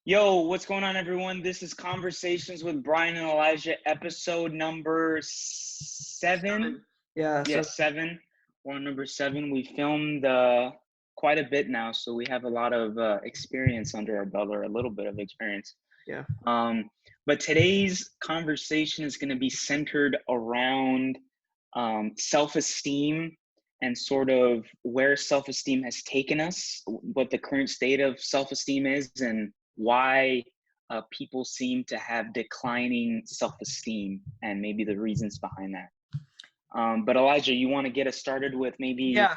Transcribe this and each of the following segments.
Yo, what's going on, everyone? This is Conversations with Brian and Elijah, episode number 7. Yeah, Yes, 7. We're on number 7. We filmed quite a bit now, so we have a lot of experience under our belt, or a little bit of experience. yeah. But today's conversation is going to be centered around self-esteem and sort of where self-esteem has taken us, what the current state of self-esteem is, and why people seem to have declining self-esteem and maybe the reasons behind that. But Elijah, you want to get us started with maybe? Yeah.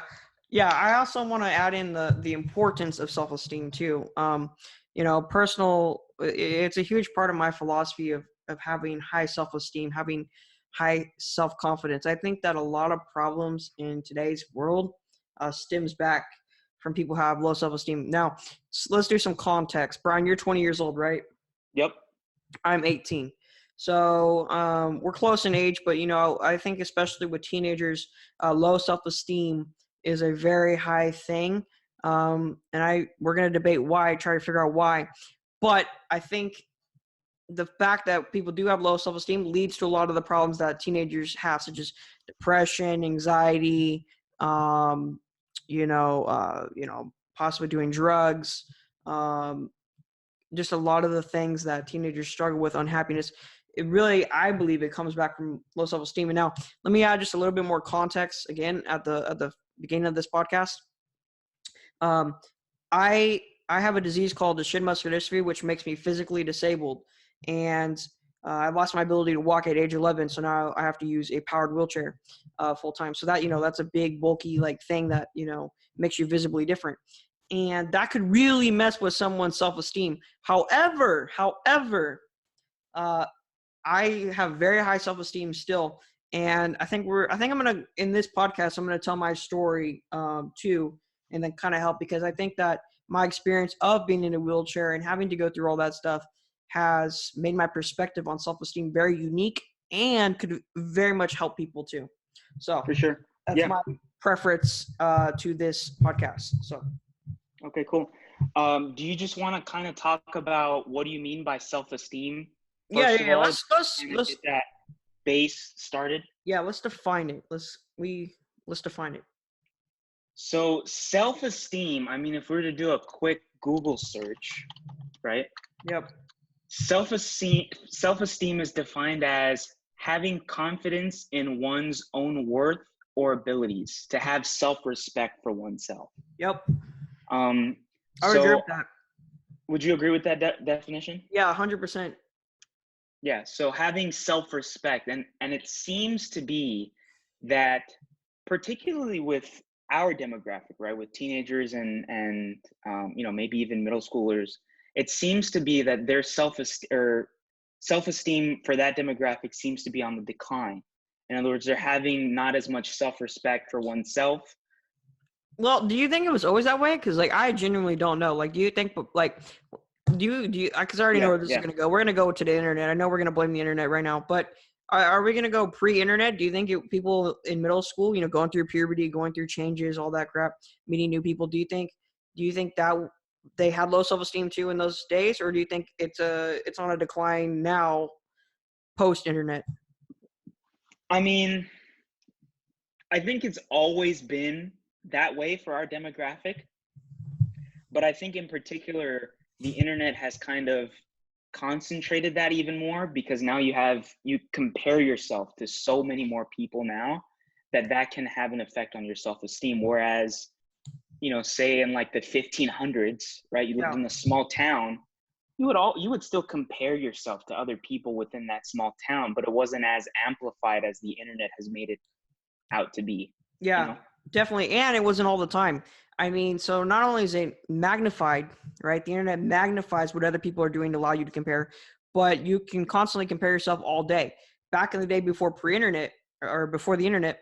I also want to add in the importance of self-esteem too. It's a huge part of my philosophy of having high self-esteem, having high self-confidence. I think that a lot of problems in today's world stems back from people who have low self-esteem. Now, let's do some context. Brian, you're 20 years old, right? Yep. I'm 18. So we're close in age, but, I think especially with teenagers, low self-esteem is a very high thing. We're going to debate why, try to figure out why. But I think the fact that people do have low self-esteem leads to a lot of the problems that teenagers have, such as depression, anxiety, possibly doing drugs, just a lot of the things that teenagers struggle with, unhappiness. I believe it comes back from low self-esteem. And now let me add just a little bit more context again at the beginning of this podcast. I have a disease called Duchenne muscular dystrophy, which makes me physically disabled. And I lost my ability to walk at age 11. So now I have to use a powered wheelchair full time. So that, that's a big, bulky thing that, makes you visibly different. And that could really mess with someone's self-esteem. However, I have very high self-esteem still. And I think in this podcast, I'm going to tell my story too, and then kind of help, because I think that my experience of being in a wheelchair and having to go through all that stuff has made my perspective on self-esteem very unique and could very much help people too. So For sure. That's my preference to this podcast. So. Okay, cool. Do you just want to kind of talk about what do you mean by self-esteem? Yeah. Let's get that base started. Yeah, let's define it. Let's define it. So self-esteem, I mean, if we were to do a quick Google search, right? Yep. Self-esteem is defined as having confidence in one's own worth or abilities, to have self-respect for oneself. Yep. I would agree with that. Would you agree with that definition? Yeah, 100%. Yeah, so having self-respect, and it seems to be that, particularly with our demographic, right, with teenagers and maybe even middle schoolers, it seems to be that their self-esteem for that demographic seems to be on the decline. In other words, they're having not as much self-respect for oneself. Well, do you think it was always that way? Because I genuinely don't know. Do you think do you? Because I already know where this is going to go. We're going to go to the internet. I know we're going to blame the internet right now, but are we going to go pre-internet? Do you think people in middle school, going through puberty, going through changes, all that crap, meeting new people? Do you think that they had low self-esteem too in those days, or do you think it's on a decline now, post-internet? I mean, I think it's always been that way for our demographic, but I think in particular the internet has kind of concentrated that even more, because now you compare yourself to so many more people now that can have an effect on your self-esteem. Whereas, say in the 1500s, right, you lived in a small town, you would still compare yourself to other people within that small town, but it wasn't as amplified as the internet has made it out to be. Yeah. Definitely. And it wasn't all the time. I mean, so not only is it magnified, right? The internet magnifies what other people are doing to allow you to compare, but you can constantly compare yourself all day. Back in the day before pre-internet or before the internet,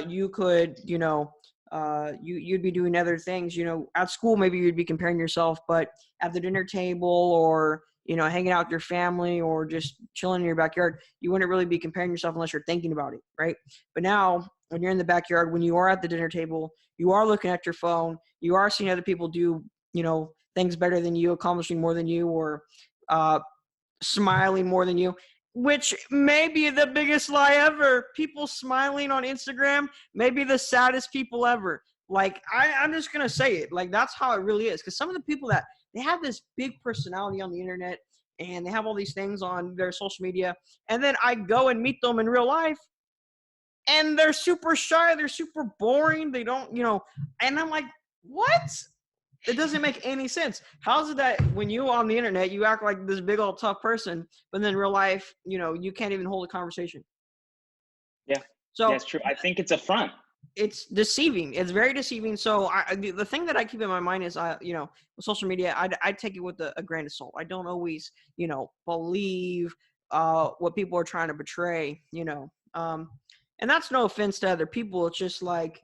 you could, you'd be doing other things, at school, maybe you'd be comparing yourself, but at the dinner table or, hanging out with your family or just chilling in your backyard, you wouldn't really be comparing yourself unless you're thinking about it, right? But now, when you're in the backyard, when you are at the dinner table, you are looking at your phone, you are seeing other people do, things better than you, accomplishing more than you, or smiling more than you, which may be the biggest lie ever. People smiling on Instagram may be the saddest people ever. Like, I'm just going to say it. Like, that's how it really is. Because some of the people that they have this big personality on the internet and they have all these things on their social media. And then I go and meet them in real life and they're super shy. They're super boring. They don't, and I'm like, what? It doesn't make any sense. How's it that when you on the internet, you act like this big old tough person, but then in real life, you can't even hold a conversation? Yeah, So that's true. I think it's a front. It's deceiving. It's very deceiving. So the thing that I keep in my mind is, with social media, I take it with a grain of salt. I don't always, believe what people are trying to portray, and that's no offense to other people. It's just like,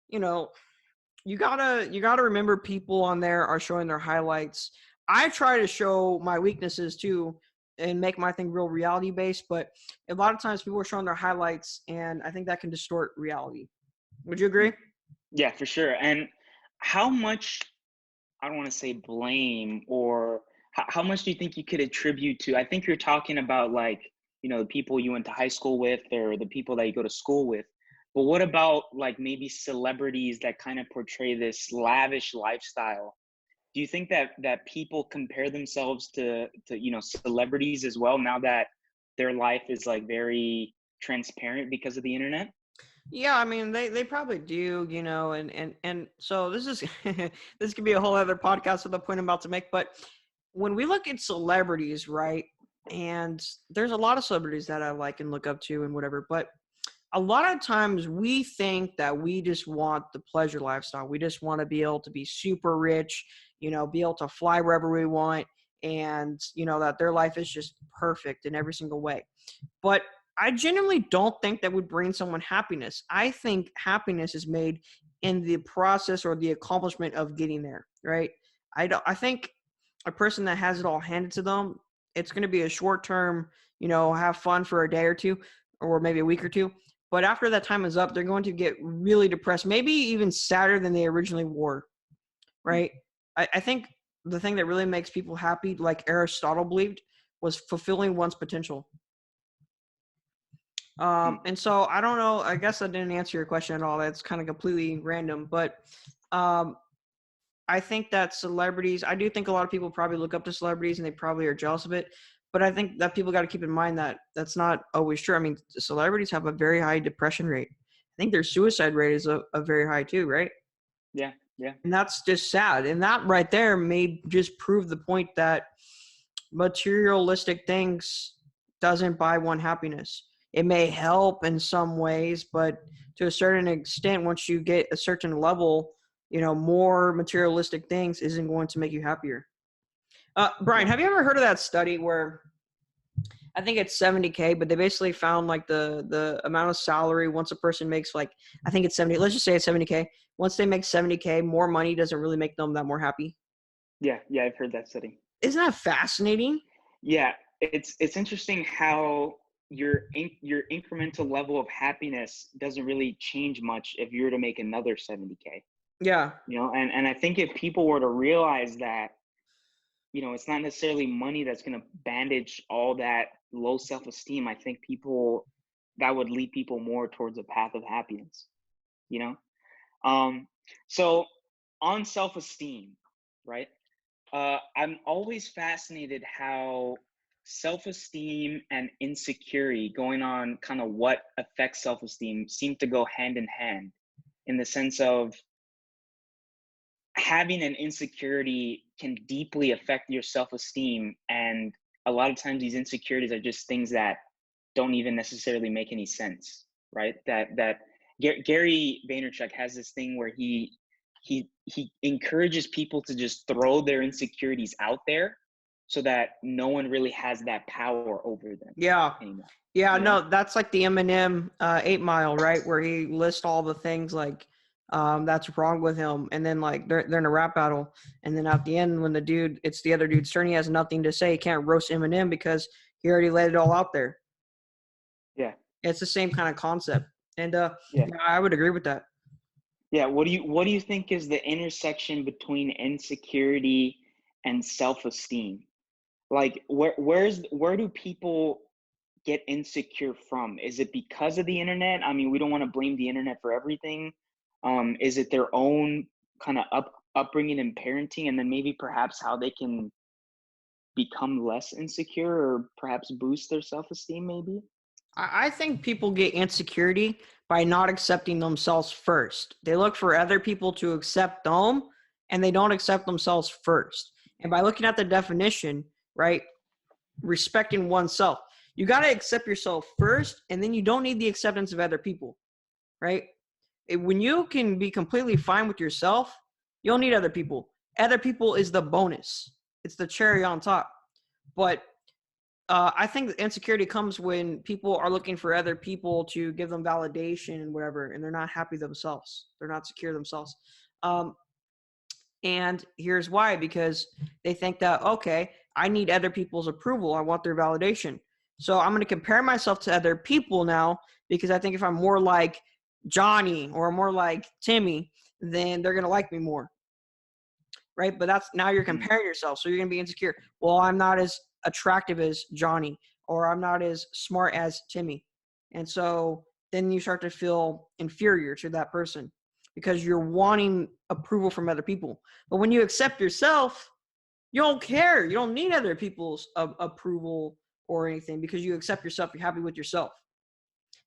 you gotta remember people on there are showing their highlights. I try to show my weaknesses too and make my thing real reality based, but a lot of times people are showing their highlights and I think that can distort reality. Would you agree? Yeah, for sure. And how much, I don't want to say blame, or how much do you think you could attribute to? I think you're talking about like, the people you went to high school with or the people that you go to school with. But what about like maybe celebrities that kind of portray this lavish lifestyle? Do you think that people compare themselves to celebrities as well now that their life is like very transparent because of the internet? Yeah, I mean they probably do, and so this is this could be a whole other podcast with the point I'm about to make, but when we look at celebrities, right? And there's a lot of celebrities that I like and look up to and whatever, but a lot of times we think that we just want the pleasure lifestyle. We just want to be able to be super rich, be able to fly wherever we want, and that their life is just perfect in every single way. But I genuinely don't think that would bring someone happiness. I think happiness is made in the process or the accomplishment of getting there, right? I think a person that has it all handed to them, it's going to be a short term, have fun for a day or two or maybe a week or two. But after that time is up, they're going to get really depressed, maybe even sadder than they originally were, right? I think the thing that really makes people happy, like Aristotle believed, was fulfilling one's potential. And so I don't know, I guess I didn't answer your question at all. That's kind of completely random, but I think that I do think a lot of people probably look up to celebrities and they probably are jealous of it. But I think that people got to keep in mind that that's not always true. I mean, celebrities have a very high depression rate. I think their suicide rate is a very high too, right? Yeah, yeah. And that's just sad. And that right there may just prove the point that materialistic things doesn't buy one happiness. It may help in some ways, but to a certain extent, once you get a certain level, more materialistic things isn't going to make you happier. Brian, have you ever heard of that study where I think it's 70K, but they basically found like the amount of salary once a person makes, like, I think it's 70, let's just say it's 70K. Once they make 70K, more money doesn't really make them that more happy. Yeah, I've heard that study. Isn't that fascinating? Yeah, it's interesting how your incremental level of happiness doesn't really change much if you were to make another 70K. Yeah. And I think if people were to realize that, it's not necessarily money that's going to bandage all that low self-esteem, I think that would lead people more towards a path of happiness, you know? So on self-esteem, right? I'm always fascinated how self-esteem and insecurity, going on kind of what affects self-esteem, seem to go hand in hand, in the sense of having an insecurity can deeply affect your self-esteem. And a lot of times these insecurities are just things that don't even necessarily make any sense, right? That Gary Vaynerchuk has this thing where he encourages people to just throw their insecurities out there so that no one really has that power over them. Yeah. Anymore, no, that's like the Eminem 8 Mile, right? Where he lists all the things like that's wrong with him. And then like they're in a rap battle. And then at the end, when it's the other dude's turn, he has nothing to say. He can't roast Eminem because he already laid it all out there. Yeah. It's the same kind of concept. And I would agree with that. Yeah. What do you think is the intersection between insecurity and self-esteem. Like where do people get insecure from? Is it because of the internet? I mean, we don't want to blame the internet for everything. Is it their own kind of upbringing and parenting, and then maybe perhaps how they can become less insecure or perhaps boost their self-esteem maybe? I think people get insecurity by not accepting themselves first. They look for other people to accept them, and they don't accept themselves first. And by looking at the definition, right, respecting oneself, you got to accept yourself first, and then you don't need the acceptance of other people, right? When you can be completely fine with yourself, you don't need other people. Other people is the bonus. It's the cherry on top. But I think the insecurity comes when people are looking for other people to give them validation and whatever, and they're not happy themselves. They're not secure themselves. And here's why, because they think that, okay, I need other people's approval. I want their validation. So I'm going to compare myself to other people now, because I think if I'm more like Johnny or more like Timmy, then they're going to like me more. Right? But that's, now you're comparing yourself. So you're going to be insecure. Well, I'm not as attractive as Johnny, or I'm not as smart as Timmy. And so then you start to feel inferior to that person because you're wanting approval from other people. But when you accept yourself, you don't care. You don't need other people's approval or anything, because you accept yourself. You're happy with yourself.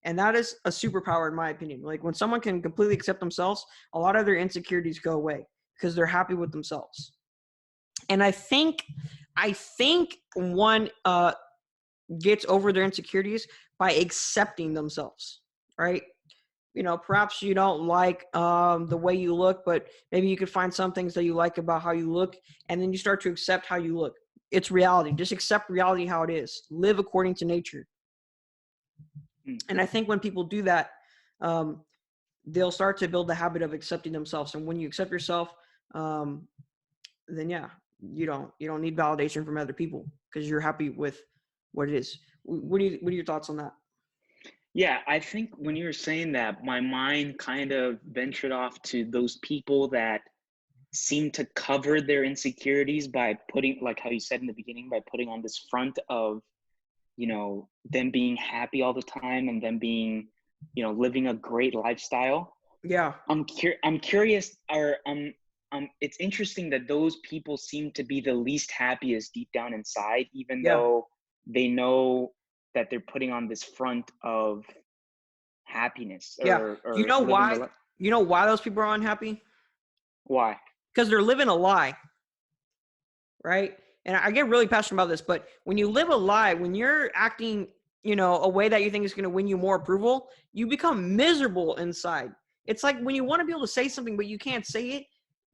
And that is a superpower, in my opinion. Like when someone can completely accept themselves, a lot of their insecurities go away because they're happy with themselves. And I think one gets over their insecurities by accepting themselves, right? You know, perhaps you don't like the way you look, but maybe you could find some things that you like about how you look, and then you start to accept how you look. It's reality. Just accept reality how it is. Live according to nature. And I think when people do that, they'll start to build the habit of accepting themselves. And when you accept yourself, then yeah, you don't need validation from other people because you're happy with what it is. What are your thoughts on that? Yeah, I think when you were saying that, my mind kind of ventured off to those people that seem to cover their insecurities by putting, like how you said in the beginning, by putting on this front of, you know, them being happy all the time and them being, you know, living a great lifestyle. Yeah. I'm curious, or it's interesting that those people seem to be the least happiest deep down inside, even though they know that they're putting on this front of happiness. Or You know why? living You know why those people are unhappy? why? Because they're living a lie, right? And I get really passionate about this, but when you live a lie, when you're acting, you know, a way that you think is going to win you more approval, you become miserable inside. It's like when you want to be able to say something, but you can't say it,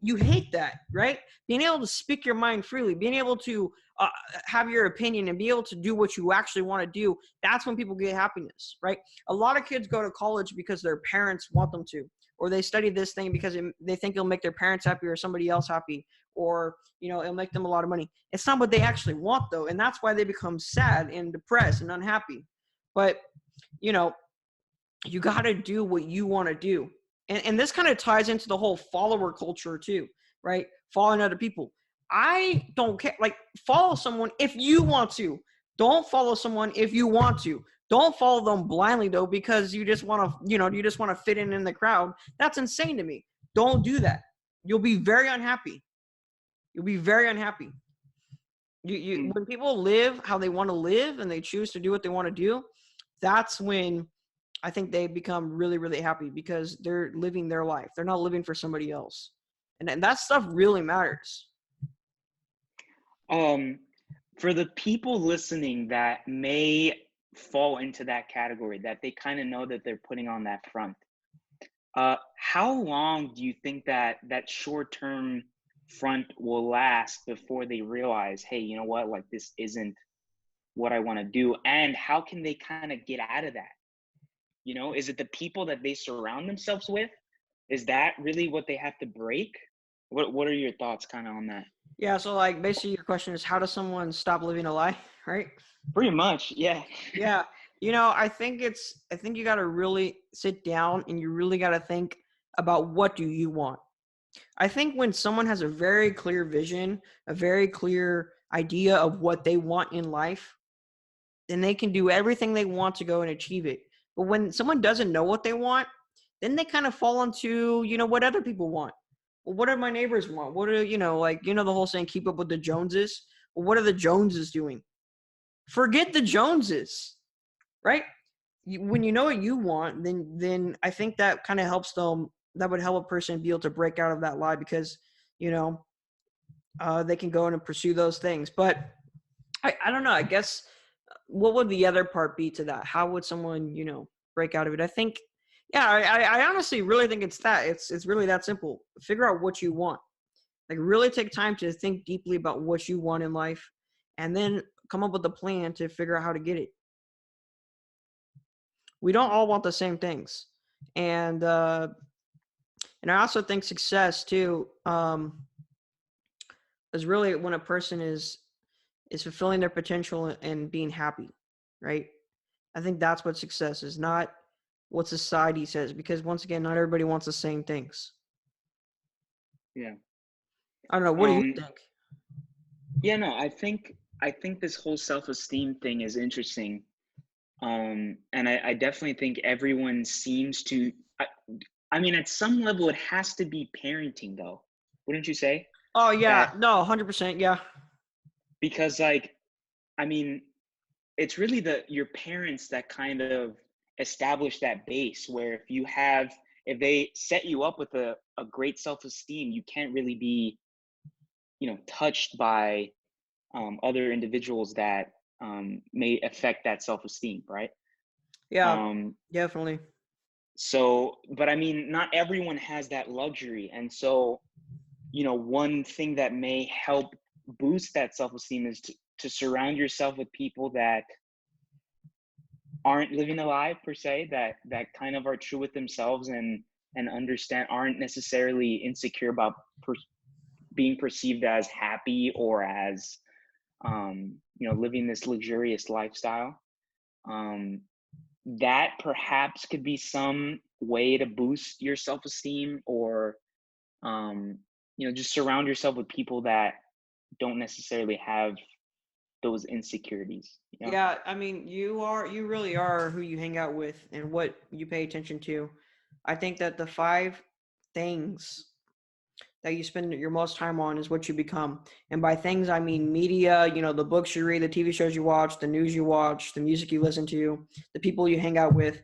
you hate that, right? Being able to speak your mind freely, being able to have your opinion and be able to do what you actually want to do, that's when people get happiness, right? A lot of kids go to college because their parents want them to, or they study this thing because they think it'll make their parents happy or somebody else happy, or, you know, it'll make them a lot of money. It's not what they actually want, though, and that's why they become sad and depressed and unhappy. But, you know, you got to do what you want to do. And this kind of ties into the whole follower culture too, right? Following other people. I don't care. Like, follow someone if you want to. Don't follow someone if you want to. Don't follow them blindly, though, because you just want to, you know, you just want to fit in the crowd. That's insane to me. Don't do that. You'll be very unhappy. You'll be very unhappy. When people live how they want to live and they choose to do what they want to do, that's when I think they become really, really happy, because they're living their life. They're not living for somebody else. And that stuff really matters. For the people listening that may fall into that category, that they kind of know that they're putting on that front, how long do you think that short-term front will last before they realize, hey, you know what, like this isn't what I want to do? And how can they kind of get out of that? You know, is it the people that they surround themselves with? Is that really what they have to break? What are your thoughts kind of on that? Yeah, so like basically your question is, how does someone stop living a lie, right? Pretty much, yeah. Yeah. You know, I think you got to really sit down and you really got to think about, what do you want? I think when someone has a very clear vision, a very clear idea of what they want in life, then they can do everything they want to go and achieve it. But when someone doesn't know what they want, then they kind of fall into, what other people want. Well, what do my neighbors want? What are, the whole saying, keep up with the Joneses. Well, what are the Joneses doing? Forget the Joneses, right? When you know what you want, then I think that kind of helps them. That would help a person be able to break out of that lie because, they can go in and pursue those things. But I don't know. I guess what would the other part be to that? How would someone, break out of it? I think, yeah, I honestly really think it's that. It's really that simple. Figure out what you want. Like really take time to think deeply about what you want in life and then come up with a plan to figure out how to get it. We don't all want the same things. And I also think success too, is really when a person is fulfilling their potential and being happy, right? I think that's what success is, not what society says, because once again, not everybody wants the same things. Yeah. I don't know. What do you think? Yeah, no, I think this whole self-esteem thing is interesting. And I definitely think everyone seems to, I mean, at some level, it has to be parenting, though. Wouldn't you say? Oh yeah, That no, 100%, yeah. because, I mean, it's really your parents that kind of establish that base where if they set you up with a great self-esteem, you can't really be, touched by other individuals that may affect that self-esteem, right? Yeah, Um, definitely. so, but I mean, not everyone has that luxury. And so, one thing that may help boost that self-esteem is to surround yourself with people that aren't living a lie per se, that kind of are true with themselves and understand, aren't necessarily insecure about being perceived as happy or as living this luxurious lifestyle. um, that perhaps could be some way to boost your self-esteem, or just surround yourself with people that don't necessarily have those insecurities. Yeah, I mean, you really are who you hang out with and what you pay attention to. I think that the 5 things that you spend your most time on is what you become. And by things, I mean media, the books you read, the TV shows you watch, the news you watch, the music you listen to, the people you hang out with.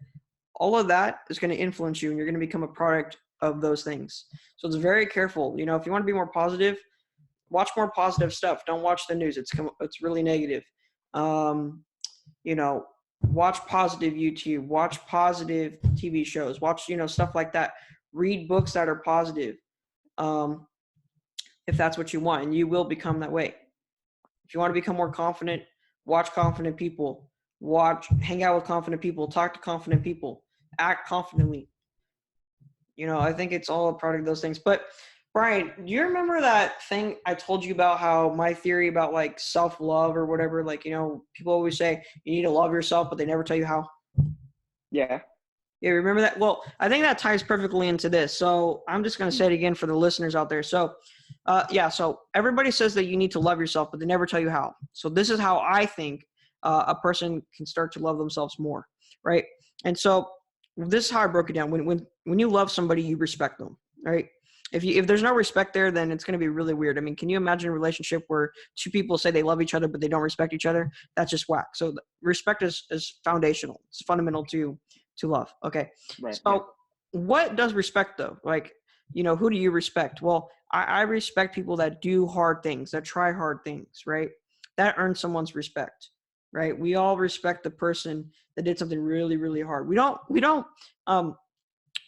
All of that is going to influence you and you're going to become a product of those things. So it's very careful. If you want to be more positive, watch more positive stuff. Don't watch the news. It's really negative. Um, you know, watch positive YouTube, watch positive TV shows, watch, stuff like that. Read books that are positive. Um, if that's what you want, and you will become that way. If you want to become more confident, watch confident people, hang out with confident people, talk to confident people, act confidently. I think it's all a product of those things. But Brian, do you remember that thing I told you about, how my theory about like self-love or whatever, like, people always say you need to love yourself, but they never tell you how. Yeah. Yeah, remember that? Well, I think that ties perfectly into this. So I'm just going to say it again for the listeners out there. So, so everybody says that you need to love yourself, but they never tell you how. So this is how I think a person can start to love themselves more, right? And so this is how I broke it down. When you love somebody, you respect them, right? If there's no respect there, then it's going to be really weird. I mean, can you imagine a relationship where 2 people say they love each other, but they don't respect each other? That's just whack. So respect is foundational. It's fundamental to love. Okay. Right. So what does respect though? Like, who do you respect? Well, I respect people that do hard things, that try hard things, right? That earns someone's respect, right? We all respect the person that did something really, really hard. We don't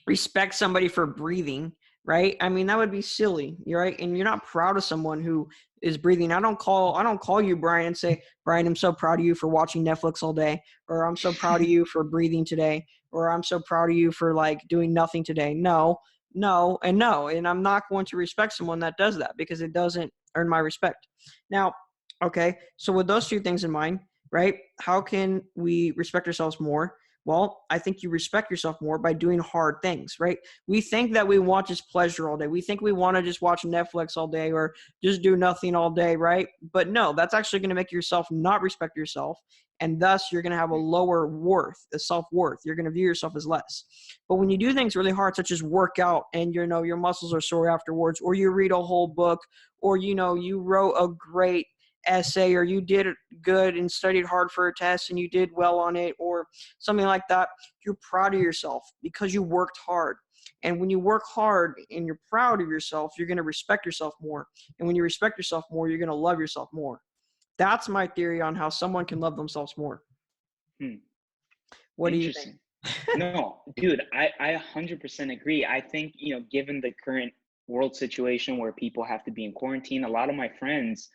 respect somebody for breathing, right? I mean, that would be silly, right? And you're not proud of someone who is breathing. I don't call you Brian and say, Brian, I'm so proud of you for watching Netflix all day, or I'm so proud of you for breathing today, or I'm so proud of you for like doing nothing today. No, and no. And I'm not going to respect someone that does that because it doesn't earn my respect. Now, okay, so with those 2 things in mind, right? How can we respect ourselves more? Well, I think you respect yourself more by doing hard things, right? We think that we want just pleasure all day. We think we want to just watch Netflix all day or just do nothing all day, right? But no, that's actually going to make yourself not respect yourself. And thus you're going to have a lower worth, a self-worth. You're going to view yourself as less. But when you do things really hard, such as work out and your muscles are sore afterwards, or you read a whole book, or you wrote a great essay, or you did good and studied hard for a test and you did well on it, or something like that, you're proud of yourself because you worked hard. And when you work hard and you're proud of yourself, you're going to respect yourself more. And when you respect yourself more, you're going to love yourself more. That's my theory on how someone can love themselves more. What do you think? No, dude, I 100% agree. I think, given the current world situation where people have to be in quarantine, a lot of my friends,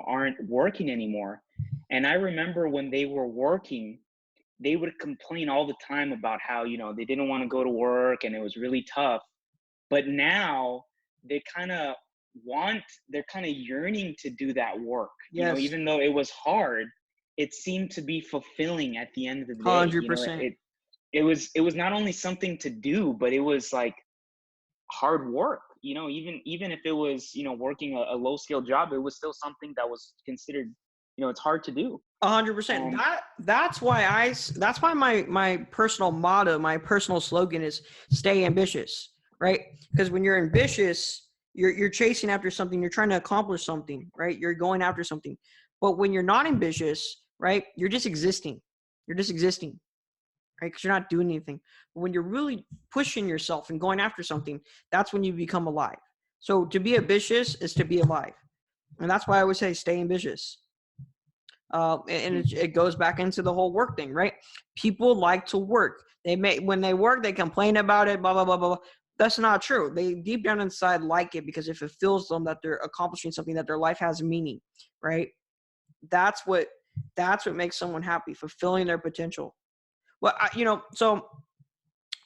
aren't working anymore. And I remember when they were working, they would complain all the time about how, they didn't want to go to work and it was really tough. But now they're kind of yearning to do that work. Yes. Even though it was hard, it seemed to be fulfilling at the end of the day. 100%. It was not only something to do, but it was like hard work. Even if it was, working a low scale job, it was still something that was considered, it's hard to do. 100%. That's why my personal motto, my personal slogan is stay ambitious, right? Because when you're ambitious, you're chasing after something, you're trying to accomplish something, right? You're going after something. But when you're not ambitious, right, you're just existing. You're just existing, right? Because you're not doing anything. But when you're really pushing yourself and going after something, that's when you become alive. So to be ambitious is to be alive. And that's why I always say stay ambitious. And it goes back into the whole work thing, right? People like to work. When they work, they complain about it, blah, blah, blah, blah. That's not true. They deep down inside like it because it fulfills them that they're accomplishing something, that their life has meaning, right? That's what makes someone happy, fulfilling their potential. Well, so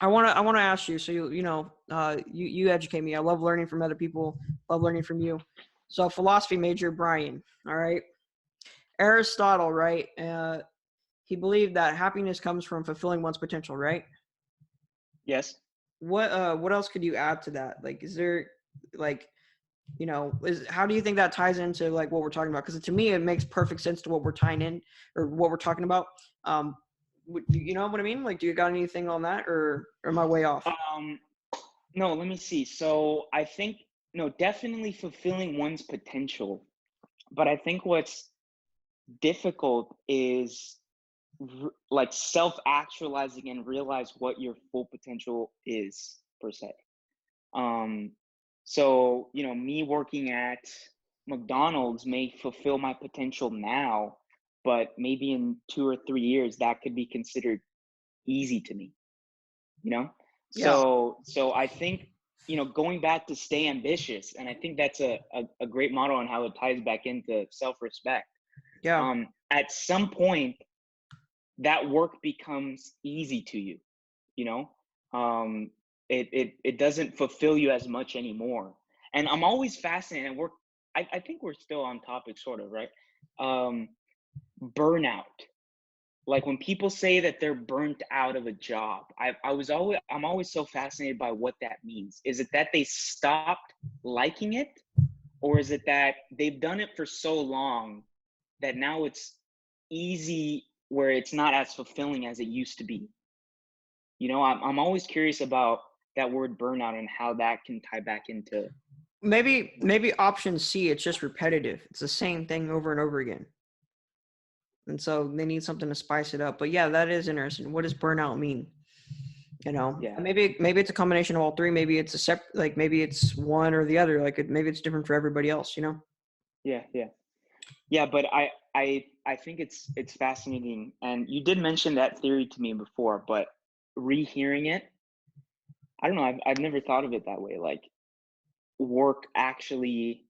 I want to ask you, so you educate me. I love learning from other people, love learning from you. So philosophy major, Brian, all right? Aristotle, right? He believed that happiness comes from fulfilling one's potential, right? Yes. What else could you add to that? Like, is there how do you think that ties into like what we're talking about? Because to me, it makes perfect sense to what we're tying in or what we're talking about. You know what I mean? Like, do you got anything on that, or am I way off? No, let me see. So I think, definitely fulfilling one's potential. But I think what's difficult is like self-actualizing and realize what your full potential is, per se. So, me working at McDonald's may fulfill my potential now, but maybe in 2 or 3 years that could be considered easy to me, Yeah. So I think, going back to stay ambitious, and I think that's a great model on how it ties back into self-respect. Yeah. At some point that work becomes easy to you, it doesn't fulfill you as much anymore. And I'm always fascinated, and I think we're still on topic, sort of, right? Burnout. Like when people say that they're burnt out of a job, I'm always so fascinated by what that means. Is it that they stopped liking it, or is it that they've done it for so long that now it's easy where it's not as fulfilling as it used to be? I'm always curious about that word burnout and how that can tie back into. Maybe option C, it's just repetitive. It's the same thing over and over again. And so they need something to spice it up. But yeah, that is interesting. What does burnout mean? Yeah. Maybe it's a combination of all three. Maybe it's maybe it's one or the other. Maybe it's different for everybody else, Yeah, but I think it's fascinating. And you did mention that theory to me before, but rehearing it, I don't know, I've never thought of it that way. Like work actually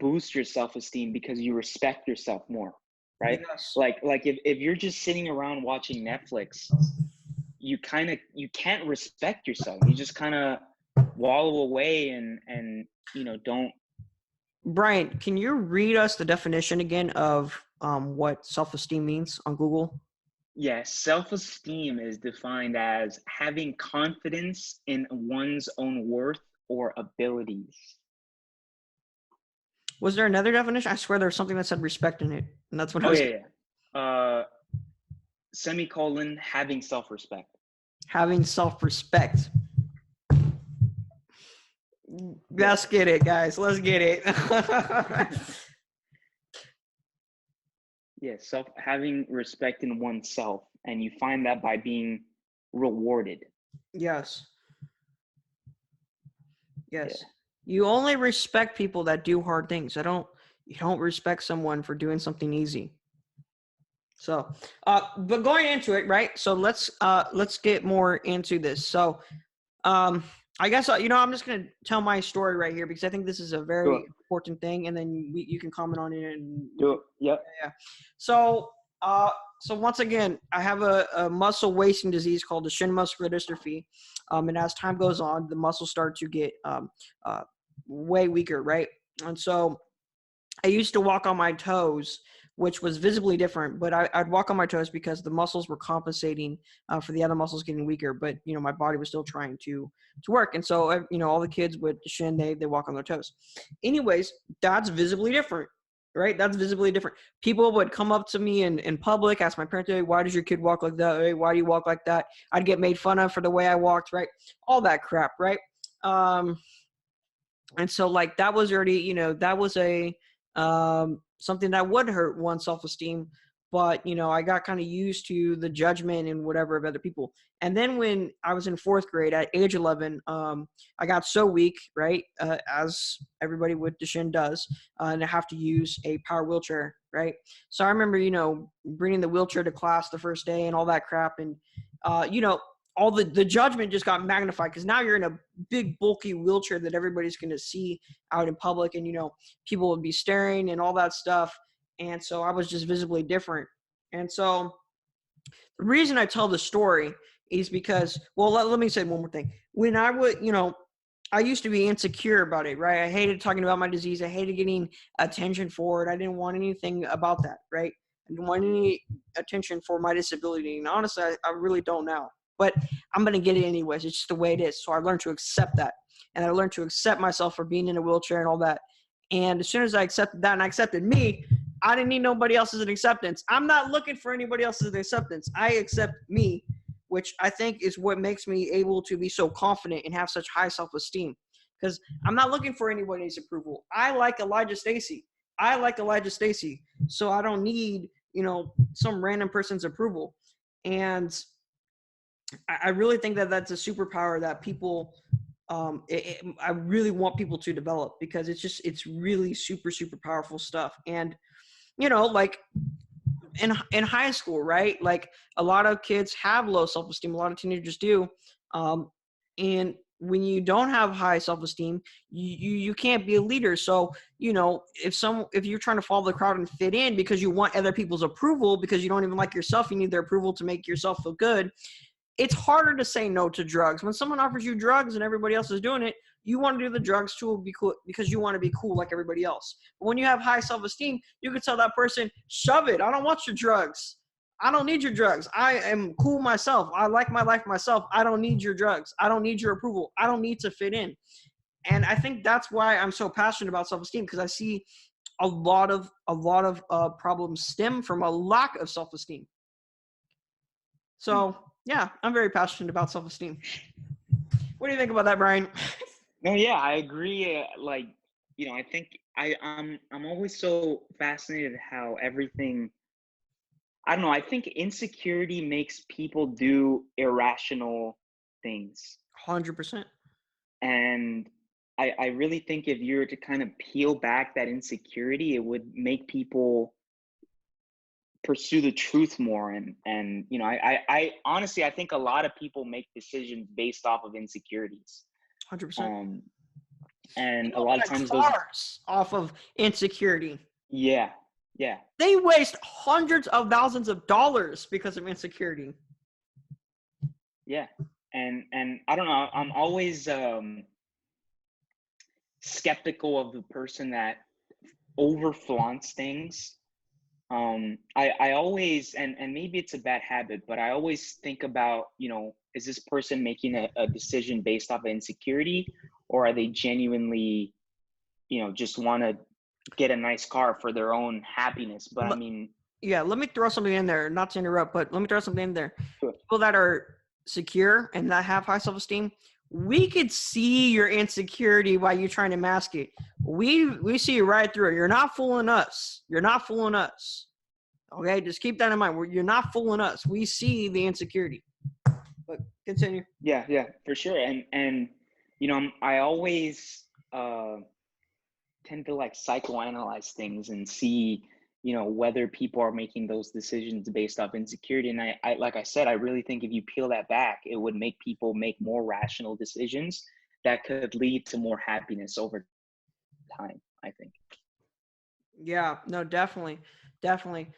boosts your self-esteem because you respect yourself more, right? Yes. Like if you're just sitting around watching Netflix, you can't respect yourself. You just kind of wallow away and don't. Brian, can you read us the definition again of what self-esteem means on Google? Yes, self-esteem is defined as having confidence in one's own worth or abilities. Was there another definition? I swear there was something that said respect in it, and that's what I Oh was yeah, yeah. Semicolon, having self-respect. having self-respect. Yeah. Let's get it, guys. Let's get it. Yeah, having respect in oneself, and you find that by being rewarded. Yes. Yeah. Yes. You only respect people that do hard things. You don't respect someone for doing something easy. So, but going into it, right? So let's get more into this. So, I guess, I'm just going to tell my story right here because I think this is a Do it. very important thing, and then you can comment on it. And Do it. Yep. yeah. So, so once again, I have a muscle wasting disease called Duchenne muscular dystrophy. And as time goes on, the muscles start to get way weaker, right? And so I used to walk on my toes, which was visibly different, but I'd walk on my toes because the muscles were compensating for the other muscles getting weaker. But my body was still trying to work, and so all the kids with Duchenne, they walk on their toes. Anyways, that's visibly different, right? That's visibly different. People would come up to me in public, ask my parents, "Hey, why does your kid walk like that? Hey, why do you walk like that?" I'd get made fun of for the way I walked, right? All that crap, right? And so like that was already, that was a something that would hurt one's self-esteem. But I got kind of used to the judgment and whatever of other people. And then when I was in fourth grade at age 11, I got so weak, right, as everybody with Duchenne does, and I have to use a power wheelchair, right? So I remember, bringing the wheelchair to class the first day and all that crap. And all the judgment just got magnified because now you're in a big bulky wheelchair that everybody's going to see out in public, and people would be staring and all that stuff. And so I was just visibly different. And so the reason I tell the story is because, well, let me say one more thing. When I would, I used to be insecure about it, right? I hated talking about my disease. I hated getting attention for it. I didn't want anything about that, right? I didn't want any attention for my disability. And honestly, I really don't now. But I'm going to get it anyways. It's just the way it is. So I learned to accept that. And I learned to accept myself for being in a wheelchair and all that. And as soon as I accepted that and I accepted me, I didn't need nobody else's acceptance. I'm not looking for anybody else's acceptance. I accept me, which I think is what makes me able to be so confident and have such high self-esteem. Because I'm not looking for anybody's approval. I like Elijah Stacy. So I don't need, some random person's approval. And I really think that that's a superpower that people, I really want people to develop because it's really super, super powerful stuff. And, like in high school, right? Like a lot of kids have low self-esteem. A lot of teenagers do. And when you don't have high self-esteem, you can't be a leader. So, if you're trying to follow the crowd and fit in because you want other people's approval, because you don't even like yourself, you need their approval to make yourself feel good. It's harder to say no to drugs. When someone offers you drugs and everybody else is doing it, you want to do the drugs too because you want to be cool like everybody else. But when you have high self-esteem, you can tell that person, shove it. I don't want your drugs. I don't need your drugs. I am cool myself. I like my life myself. I don't need your drugs. I don't need your approval. I don't need to fit in. And I think that's why I'm so passionate about self-esteem, because I see a lot of problems stem from a lack of self-esteem. So yeah, I'm very passionate about self-esteem. What do you think about that, Brian? No, yeah, I agree. I think I'm always so fascinated how everything. I don't know. I think insecurity makes people do irrational things, 100%. and I really think if you were to kind of peel back that insecurity, it would make people pursue the truth more. And I honestly, I think a lot of people make decisions based off of insecurities. 100%. And a People lot of buy times cars off of insecurity. yeah. They waste hundreds of thousands of dollars because of insecurity. Yeah. And I don't know, I'm always skeptical of the person that over flaunts things I always, and maybe it's a bad habit, but I always think about, is this person making a decision based off of insecurity, or are they genuinely, just want to get a nice car for their own happiness? But I mean, yeah, let me throw something in there, not to interrupt, but let me throw something in there. sure. People that are secure and that have high self-esteem, we could see your insecurity while you're trying to mask it. We see right through it. You're not fooling us. You're not fooling us. Okay, just keep that in mind. You're not fooling us. We see the insecurity. But continue. Yeah, for sure. And I always tend to like psychoanalyze things and see, whether people are making those decisions based off insecurity. And I like I said, I really think if you peel that back, it would make people make more rational decisions that could lead to more happiness over time, I think. Yeah, no, definitely. Definitely.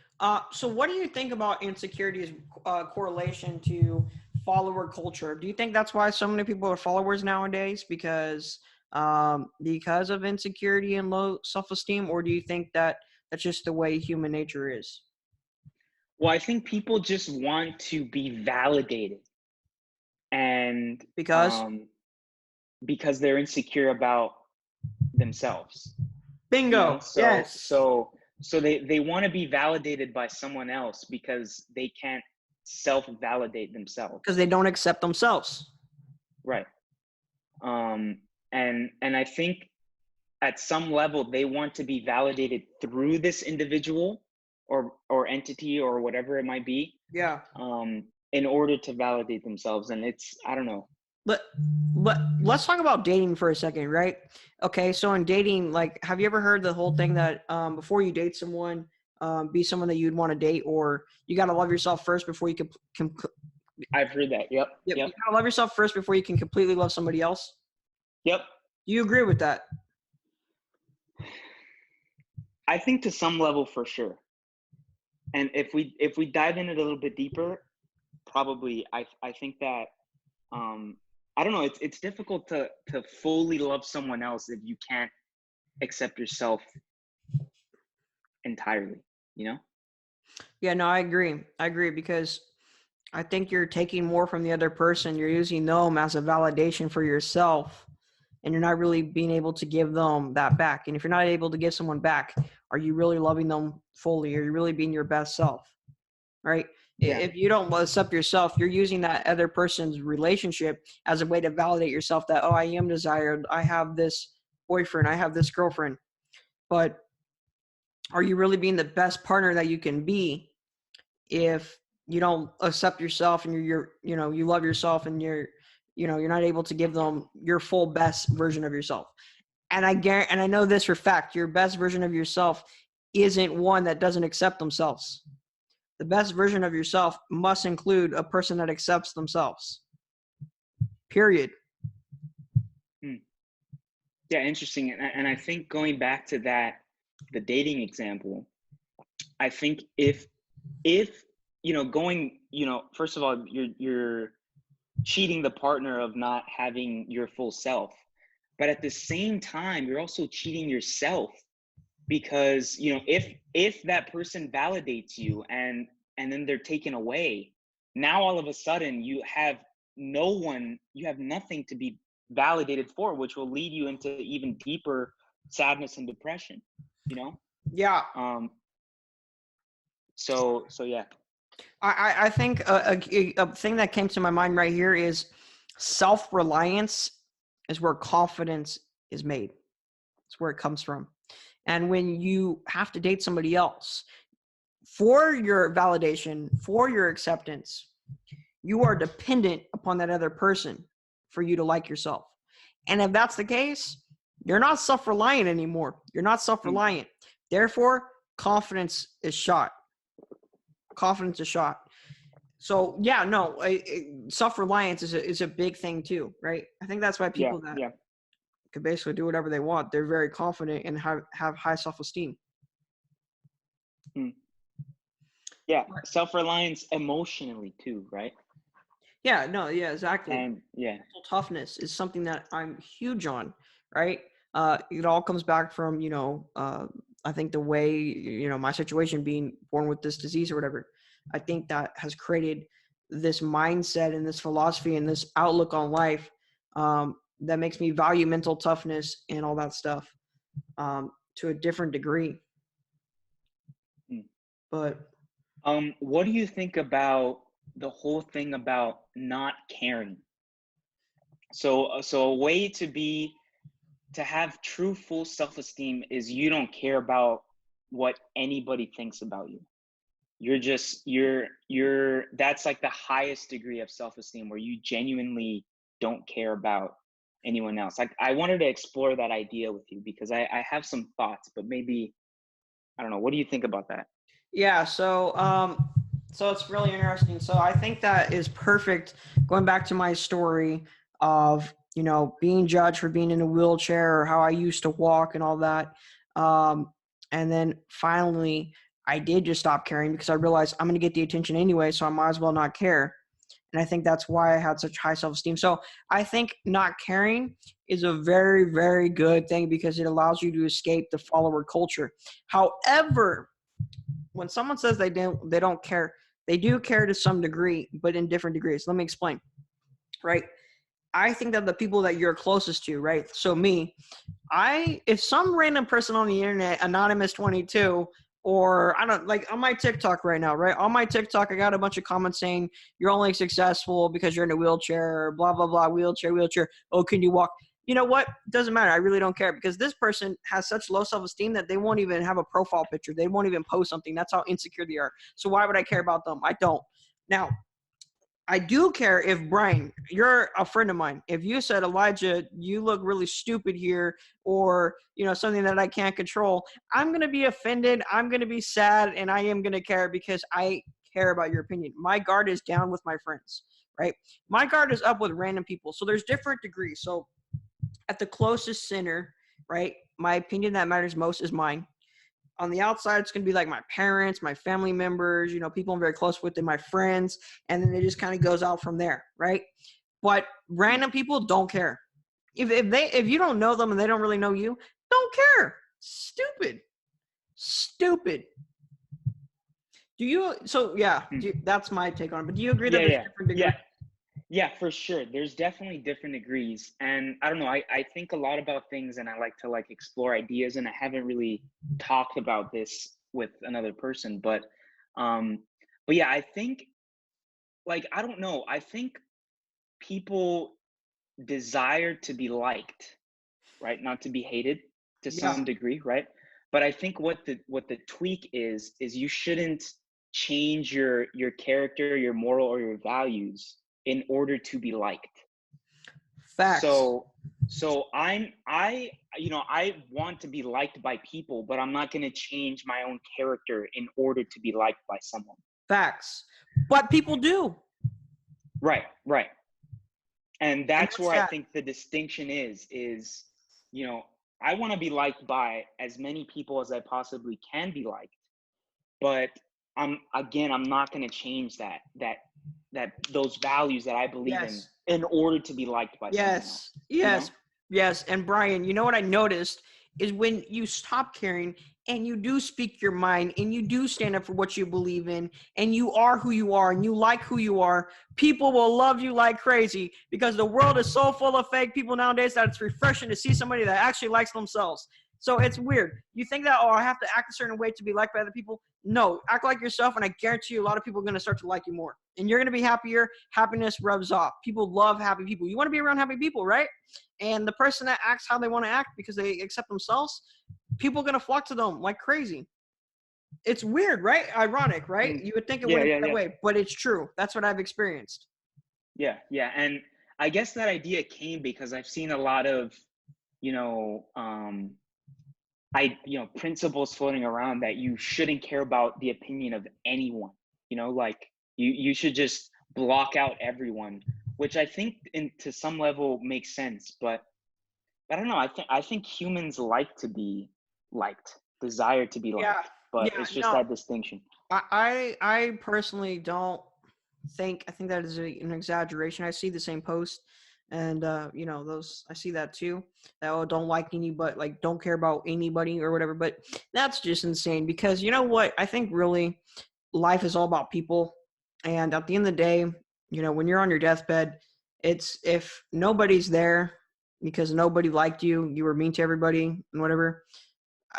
So what do you think about insecurity's correlation to follower culture? Do you think that's why so many people are followers nowadays because of insecurity and low self-esteem, or do you think that that's just the way human nature is? Well, I think people just want to be validated, and Because because they're insecure about themselves. bingo, So yes, they want to be validated by someone else because they can't self-validate themselves. because they don't accept themselves. Right. And I think at some level they want to be validated through this individual or entity or whatever it might be, Yeah. in order to validate themselves. And it's, I don't know. But let's talk about dating for a second, right? Okay, so in dating, like, have you ever heard the whole thing that before you date someone, be someone that you'd want to date, or you got to love yourself first before you can I've heard that. Yep. you gotta love yourself first before you can completely love somebody else. Yep. Do you agree with that? I think to some level for sure. And if we dive in it a little bit deeper, probably I think that I don't know, it's difficult to fully love someone else if you can't accept yourself entirely, you know? Yeah, no, I agree because I think you're taking more from the other person. You're using them as a validation for yourself, and you're not really being able to give them that back. And if you're not able to give someone back, are you really loving them fully? Are you really being your best self? Right? Yeah. If you don't accept yourself, you're using that other person's relationship as a way to validate yourself that, oh, I am desired. I have this boyfriend. I have this girlfriend. But are you really being the best partner that you can be if you don't accept yourself and you love yourself and you're not able to give them your full best version of yourself? And I know this for fact, your best version of yourself isn't one that doesn't accept themselves. The best version of yourself must include a person that accepts themselves. Period. Yeah, interesting. And I think going back to that, the dating example, I think if going, first of all, you're cheating the partner of not having your full self, but at the same time you're also cheating yourself, because if that person validates you and then they're taken away, now all of a sudden you have nothing to be validated for, which will lead you into even deeper sadness and depression, Yeah. So yeah. I think a thing that came to my mind right here is self-reliance is where confidence is made. It's where it comes from. And when you have to date somebody else for your validation, for your acceptance, you are dependent upon that other person for you to like yourself. And if that's the case, you're not self-reliant anymore. You're not self-reliant. Therefore, confidence is shot. Confidence is shot. So yeah, no, self-reliance is a big thing too, right? I think that's why people that can basically do whatever they want, they're very confident and have high self-esteem. Yeah, self-reliance emotionally too, right? Yeah, no, yeah, exactly. And mental toughness is something that I'm huge on, right? It all comes back from I think the way, my situation being born with this disease or whatever, I think that has created this mindset and this philosophy and this outlook on life that makes me value mental toughness and all that stuff to a different degree. But what do you think about the whole thing about not caring? So a way to have true full self-esteem is you don't care about what anybody thinks about you. You're that's like the highest degree of self-esteem, where you genuinely don't care about anyone else. Like, I wanted to explore that idea with you because I have some thoughts, but maybe, I don't know. What do you think about that? yeah, so it's really interesting. So I think that is perfect. Going back to my story of, being judged for being in a wheelchair or how I used to walk and all that. And then finally, I did just stop caring because I realized I'm going to get the attention anyway, so I might as well not care. And I think that's why I had such high self-esteem. So I think not caring is a very, very good thing because it allows you to escape the follower culture. However, when someone says they don't care, they do care to some degree, but in different degrees. Let me explain, right? I think that the people that you're closest to, right? So me, if some random person on the internet, anonymous 22, or I don't like on my TikTok right now, right? On my TikTok, I got a bunch of comments saying you're only successful because you're in a wheelchair, blah, blah, blah, wheelchair. Oh, can you walk? You know what? Doesn't matter. I really don't care because this person has such low self-esteem that they won't even have a profile picture. They won't even post something. That's how insecure they are. So why would I care about them? I don't. Now, I do care if Brian, you're a friend of mine. If you said, Elijah, you look really stupid here, or, something that I can't control, I'm going to be offended. I'm going to be sad, and I am going to care because I care about your opinion. My guard is down with my friends, right? My guard is up with random people. So there's different degrees. So at the closest center, right, my opinion that matters most is mine. On the outside, it's going to be like my parents, my family members, people I'm very close with, and my friends. And then it just kind of goes out from there, right? But random people don't care. If you don't know them and they don't really know you, don't care. Stupid. That's my take on it. But do you agree that there's different degrees? Yeah, for sure. There's definitely different degrees. And I don't know, I think a lot about things, and I like to explore ideas, and I haven't really talked about this with another person, but yeah, I think, I don't know, I think people desire to be liked, right? Not to be hated to some degree, right? But I think what the tweak is you shouldn't change your character, your moral, or your values in order to be liked. Facts. So I want to be liked by people, but I'm not going to change my own character in order to be liked by someone. Facts. But people do. Right. And that's where I think the distinction is, I want to be liked by as many people as I possibly can be liked, but I'm not going to change those values that I believe in order to be liked by someone else. Yes. And Brian, you know what I noticed is when you stop caring and you do speak your mind and you do stand up for what you believe in and you are who you are and you like who you are, people will love you like crazy because the world is so full of fake people nowadays that it's refreshing to see somebody that actually likes themselves. So it's weird. You think that, I have to act a certain way to be liked by other people? No, act like yourself, and I guarantee you a lot of people are going to start to like you more. And you're going to be happier. Happiness rubs off. People love happy people. You want to be around happy people, right? And the person that acts how they want to act because they accept themselves, people are going to flock to them like crazy. It's weird, right? Ironic, right? You would think it wouldn't be that way, but it's true. That's what I've experienced. Yeah. And I guess that idea came because I've seen a lot of, principles floating around that you shouldn't care about the opinion of anyone, you should just block out everyone, which I think to some level makes sense, but I don't know. I think humans like to be liked, desire to be liked, but it's just that distinction. I personally don't think, I think that is an exaggeration. I see the same post And those, I see that too. That, oh, don't like anybody, like don't care about anybody or whatever. But that's just insane, because you know what? I think really life is all about people. And at the end of the day, when you're on your deathbed, it's, if nobody's there because nobody liked you, you were mean to everybody and whatever,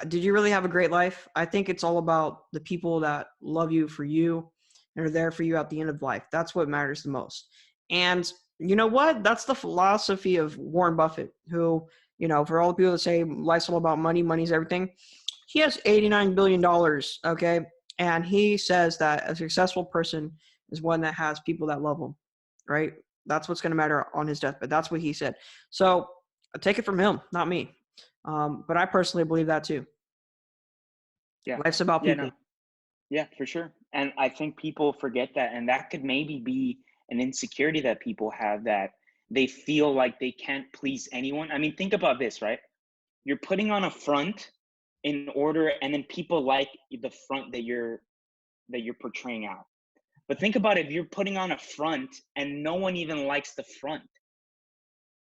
did you really have a great life? I think it's all about the people that love you for you and are there for you at the end of life. That's what matters the most. And you know what? That's the philosophy of Warren Buffett, who, for all the people that say life's all about money, money's everything, he has $89 billion, okay? And he says that a successful person is one that has people that love him, right? That's what's going to matter on his deathbed. That's what he said. So take it from him, not me. But I personally believe that too. Yeah. Life's about Yeah, people. no. Yeah, for sure. And I think people forget that, and that could maybe be an insecurity that people have, that they feel like they can't please anyone. I mean, think about this, right? You're putting on a front in order, and then people like the front that you're portraying out. But think about if you're putting on a front and no one even likes the front.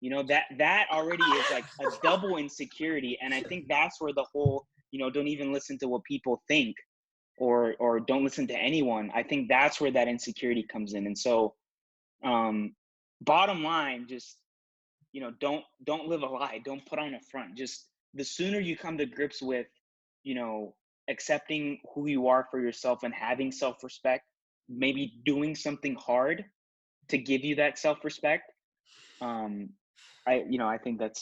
That already is like a double insecurity. And I think that's where the whole, don't even listen to what people think, or don't listen to anyone. I think that's where that insecurity comes in. And so bottom line, just don't live a lie, don't put on a front. Just the sooner you come to grips with accepting who you are for yourself and having self-respect, maybe doing something hard to give you that self-respect, I think that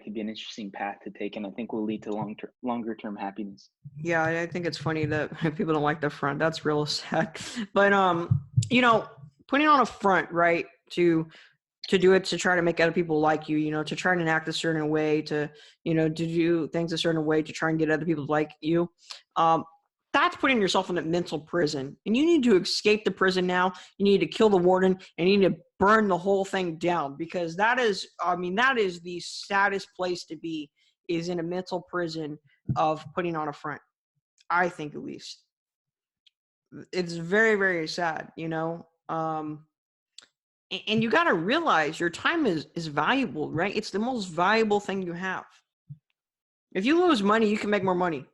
could be an interesting path to take, and I think will lead to longer term happiness. Yeah, I think it's funny that people don't like the front. That's real sad. But putting on a front, right, to do it, to try to make other people like you, to try and act a certain way, to do things a certain way to try and get other people to like you. That's putting yourself in a mental prison, and you need to escape the prison now. You need to kill the warden, and you need to burn the whole thing down, because that is the saddest place to be, is in a mental prison of putting on a front. I think, at least, it's very, very sad, and you got to realize your time is valuable, right? It's the most valuable thing you have. If you lose money, you can make more money.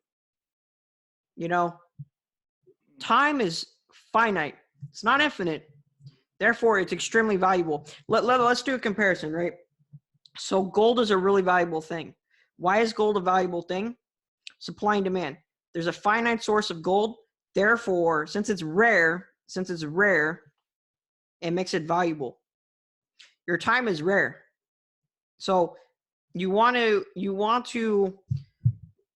Time is finite. It's not infinite. Therefore, it's extremely valuable. Let's do a comparison, right? So gold is a really valuable thing. Why is gold a valuable thing? Supply and demand. There's a finite source of gold. Therefore, since it's rare, it makes it valuable. Your time is rare. So you want to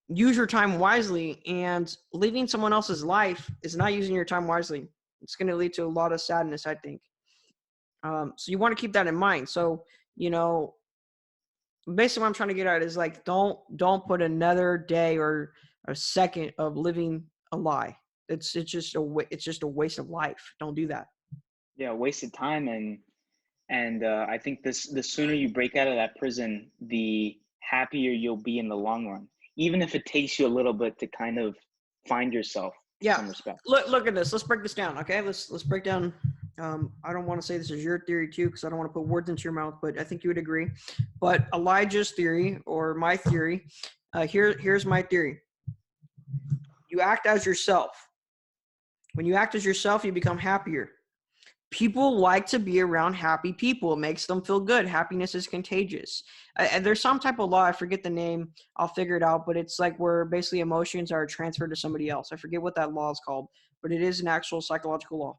use your time wisely, and living someone else's life is not using your time wisely. It's going to lead to a lot of sadness, I think. So you want to keep that in mind. So, basically what I'm trying to get at is, like, don't put another day or a second of living a lie. It's just a waste of life. Don't do that. Yeah, wasted time. And I think the sooner you break out of that prison, the happier you'll be in the long run, even if it takes you a little bit to kind of find yourself to some respect. Look at this. Let's break this down, okay? Let's break down. I don't want to say this is your theory too, because I don't want to put words into your mouth, but I think you would agree. But Elijah's theory, or my theory, here's my theory. You act as yourself. When you act as yourself, you become happier. People like to be around happy people. It makes them feel good. Happiness is contagious. And there's some type of law, I forget the name, I'll figure it out, but it's like where basically emotions are transferred to somebody else. I forget what that law is called, but it is an actual psychological law.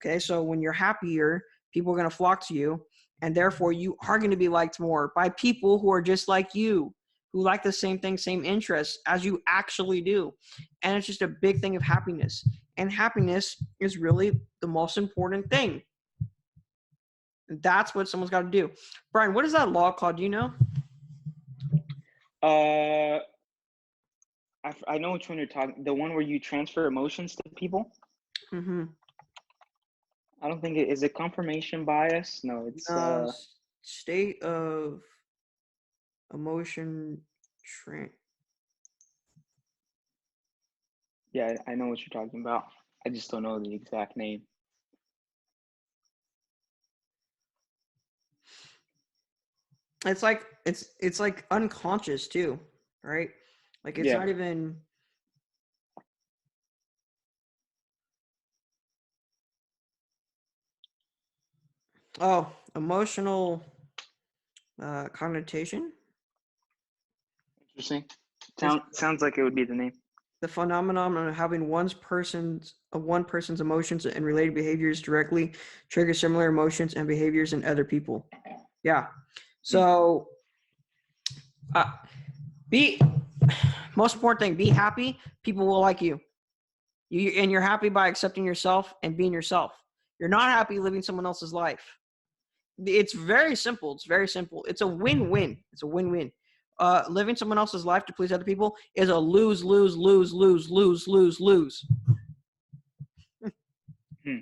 Okay, so when you're happier, people are going to flock to you, and therefore you are going to be liked more by people who are just like you, who like the same thing, same interests as you actually do. And it's just a big thing of happiness. And happiness is really the most important thing. That's what someone's got to do. Brian, what is that law called? Do you know? I know which one you're talking. The one where you transfer emotions to people. Mm-hmm. I don't think is it confirmation bias. No, it's state of emotion. Yeah, I know what you're talking about. I just don't know the exact name. it's like unconscious too, right? Like it's Yeah. not even. Oh, emotional connotation Interesting. is Sounds like it would be the name. the phenomenon of having one person's emotions and related behaviors directly trigger similar emotions and behaviors in other people. Yeah. Hmm. So, uh, be most important thing, be happy. People will like you. And you're happy by accepting yourself and being yourself. You're not happy living someone else's life. It's very simple. It's very simple. It's a win-win. It's a win-win. Living someone else's life to please other people is a lose, lose, lose, lose, lose, lose, lose. Hmm.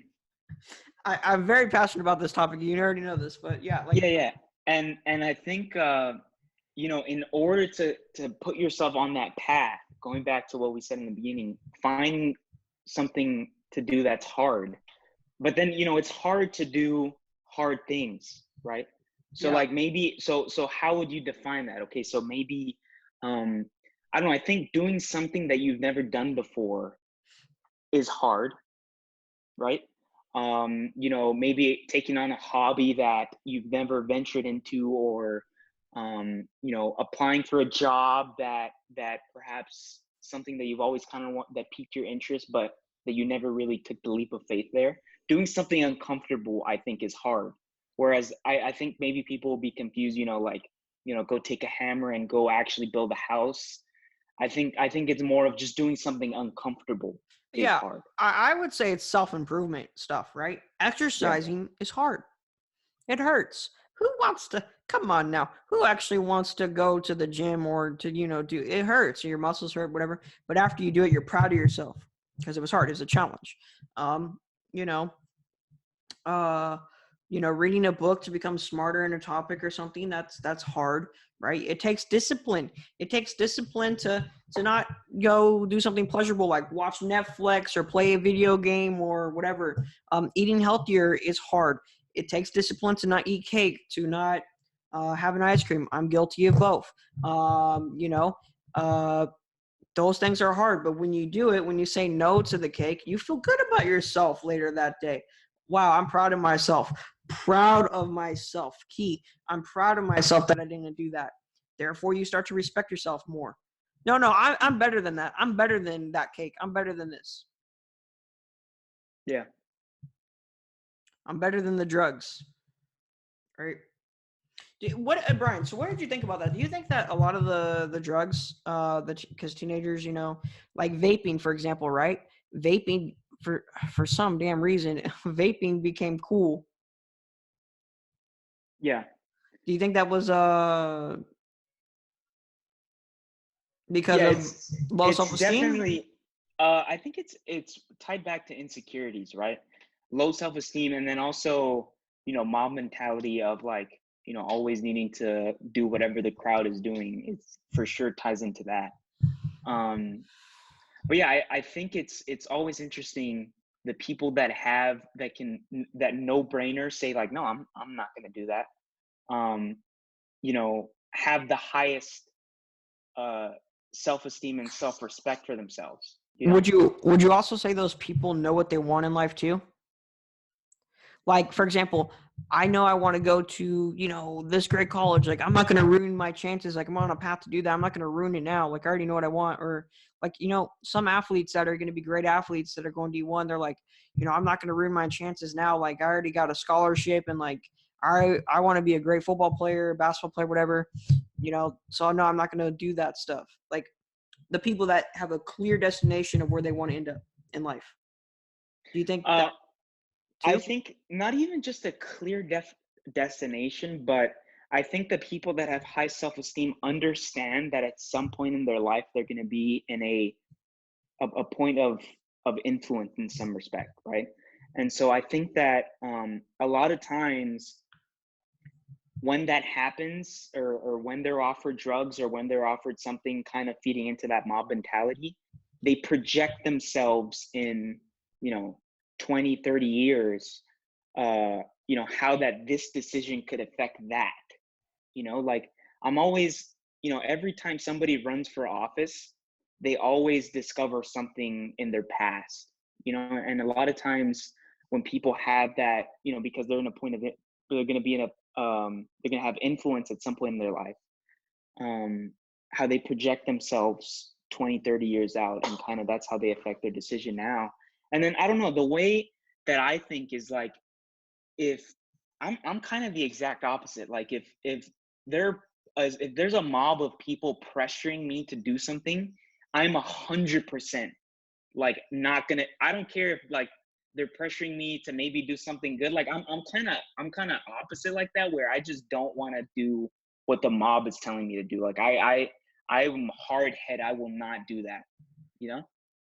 I'm very passionate about this topic. You already know this, but yeah, like Yeah. And I think in order to put yourself on that path, going back to what we said in the beginning, find something to do that's hard. But then, it's hard to do hard things, right? So yeah, like maybe so how would you define that? Okay, so maybe um I don't know, I think doing something that you've never done before is hard, right? Maybe taking on a hobby that you've never ventured into, or applying for a job that perhaps something that you've always kind of want that piqued your interest, but that you never really took the leap of faith there. Doing something uncomfortable, I think, is hard. Whereas I think maybe people will be confused, go take a hammer and go actually build a house. I think it's more of just doing something uncomfortable is yeah. hard. I would say it's self-improvement stuff, right? Yeah. Exercising is hard. It hurts. Who wants to come on now? Who actually wants to go to the gym or to, do it hurts, your muscles hurt, whatever. But after you do it, you're proud of yourself because it was hard. It's a challenge. Um, you know, uh, reading a book to become smarter in a topic or something, that's hard, right? It takes discipline. It takes discipline to not go do something pleasurable like watch Netflix or play a video game or whatever. Eating healthier is hard. It takes discipline to not eat cake, to not have an ice cream. I'm guilty of both. Uh, those things are hard, but when you do it, when you say no to the cake, you feel good about yourself later that day. Wow, I'm proud of myself. Proud of myself. Key. I'm proud of myself that I didn't do that. Therefore, you start to respect yourself more. No, I'm better than that. I'm better than that cake. I'm better than this. Yeah. I'm better than the drugs. Right? Brian? So, what did you think about that? Do you think that a lot of the drugs, because teenagers, like vaping, for example, right? Vaping for some damn reason, vaping became cool. Yeah. Do you think that was because Yeah, of it's low it's self esteem? definitely I think it's tied back to insecurities, right? Low self-esteem, and then also, mob mentality of like, always needing to do whatever the crowd is doing. It's for sure ties into that. But yeah, I think it's always interesting the people that no-brainer say like, no, I'm not gonna do that. Um, have the highest uh, self-esteem and self-respect for themselves. Would you also say those people know what they want in life too? Like, for example, I know I want to go to, this great college. Like, I'm not going to ruin my chances. Like, I'm on a path to do that. I'm not going to ruin it now. Like, I already know what I want. Or, like, some athletes that are going to be great athletes that are going D1, they're like, I'm not going to ruin my chances now. Like, I already got a scholarship and, like, I want to be a great football player, basketball player, whatever, So, no, I'm not going to do that stuff. Like, the people that have a clear destination of where they want to end up in life. Do you think that Uh, I too? think not even just a clear destination, but I think the people that have high self-esteem understand that at some point in their life they're going to be in a point of influence in some respect, right? And so I think that a lot of times when that happens, or when they're offered drugs, or when they're offered something kind of feeding into that mob mentality, they project themselves in, you know 20-30 years, how that this decision could affect that. You know, like I'm always, every time somebody runs for office, they always discover something in their past, and a lot of times when people have that, because they're in a point of it, they're going to be in they're going to have influence at some point in their life, um, how they project themselves 20, 30 years out, and kind of that's how they affect their decision now. And then I don't know, the way that I think is like, if I'm kind of the exact opposite. Like there if there's a mob of people pressuring me to do something, I'm 100% like not gonna. I don't care if like they're pressuring me to maybe do something good. Like I'm kind of opposite like that, where I just don't want to do what the mob is telling me to do. Like I'm hard head. I will not do that. You know?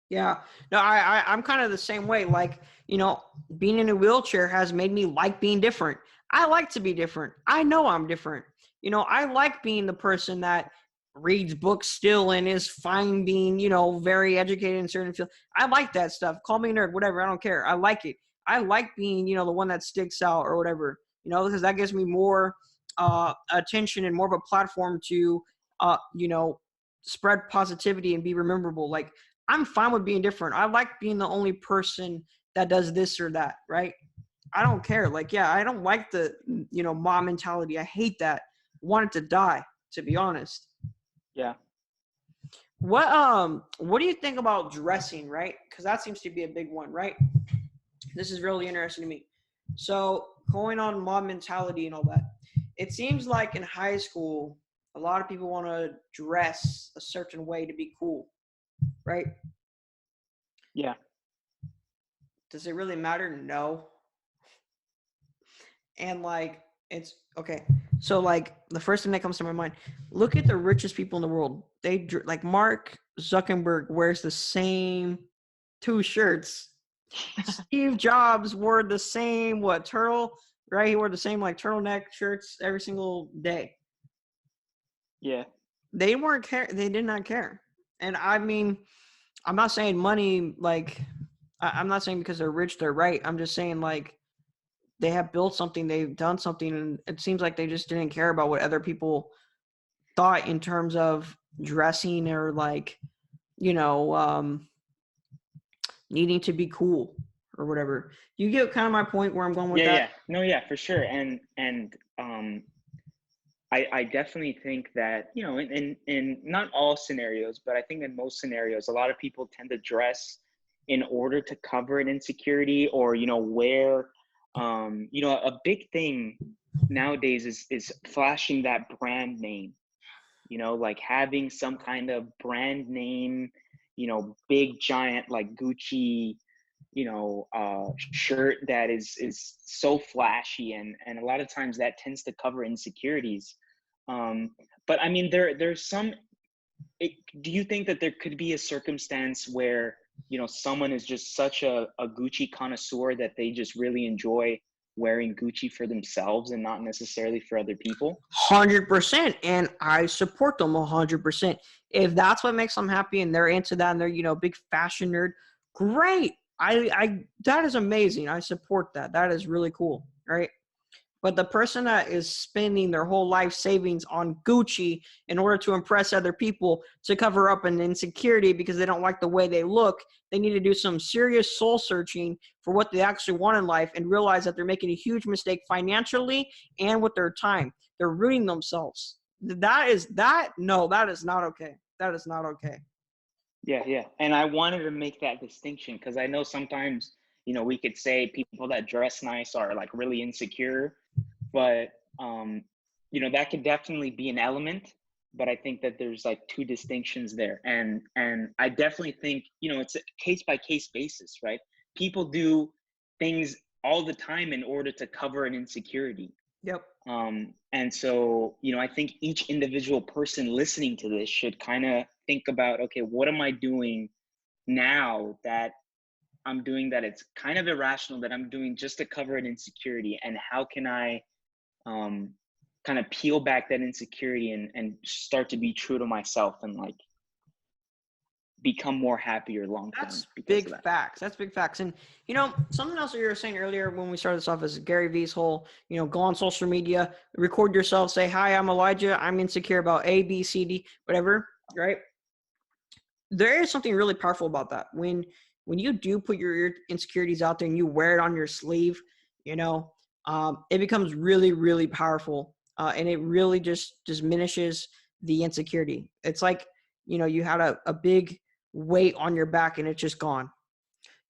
Yeah. No, I'm kind of the same way. Like, being in a wheelchair has made me like being different. I like to be different. I know I'm different. I like being the person that reads books still and is fine being, very educated in certain field. I like that stuff. Call me a nerd, whatever. I don't care. I like it. I like being, the one that sticks out or whatever, because that gives me more attention and more of a platform to, spread positivity and be rememberable. Like, I'm fine with being different. I like being the only person that does this or that, right? I don't care. Like, yeah, I don't like the, mom mentality. I hate that. Want it to die, to be honest. Yeah. What do you think about dressing, right? Because that seems to be a big one, right? This is really interesting to me. So, going on mom mentality and all that, it seems like in high school, a lot of people want to dress a certain way to be cool, right? Yeah. Does it really matter? No. And like, it's okay. So like, the first thing that comes to my mind, look at the richest people in the world. Like Mark Zuckerberg wears the same two shirts. Steve Jobs wore the same right? He wore the same like turtleneck shirts every single day. Yeah. They weren't care. They did not care. And I mean, I'm not saying money. Like, I'm not saying because they're rich they're right. I'm just saying like, they have built something, they've done something, and it seems like they just didn't care about what other people thought in terms of dressing or like, needing to be cool or whatever. You get kind of my point where I'm going with Yeah, that? yeah. No, yeah, for sure. And I definitely think that, in not all scenarios, but I think in most scenarios, a lot of people tend to dress in order to cover an insecurity, or, wear, a big thing nowadays is flashing that brand name, like having some kind of brand name, big giant like Gucci, shirt that is so flashy, and a lot of times that tends to cover insecurities. But I mean, there's some. Do you think that there could be a circumstance where someone is just such a Gucci connoisseur that they just really enjoy wearing Gucci for themselves and not necessarily for other people? 100%, and I support them 100%. If that's what makes them happy and they're into that and they're big fashion nerd, great. I that is amazing. I support that. That is really cool, right? But the person that is spending their whole life savings on Gucci in order to impress other people to cover up an insecurity because they don't like the way they look, they need to do some serious soul searching for what they actually want in life and realize that they're making a huge mistake financially and with their time. They're ruining themselves. That is not okay. That is not okay. Yeah, yeah. And I wanted to make that distinction because I know sometimes, we could say people that dress nice are like really insecure, but that could definitely be an element. But I think that there's like two distinctions there. And I definitely think, it's a case by case basis, right? People do things all the time in order to cover an insecurity. Yep. And so, I think each individual person listening to this should kind of think about, okay, what am I doing now that I'm doing that it's kind of irrational, that I'm doing just to cover an insecurity, and how can I kind of peel back that insecurity and start to be true to myself and like become more happier long term That's because of big that. facts. That's big facts. And, something else that you were saying earlier when we started this off is Gary V's whole, go on social media, record yourself, say, hi, I'm Elijah. I'm insecure about A, B, C, D, whatever, right? There is something really powerful about that. When you do put your insecurities out there and you wear it on your sleeve, it becomes really, really powerful. And it really just diminishes the insecurity. It's like, you had a big weight on your back and it's just gone,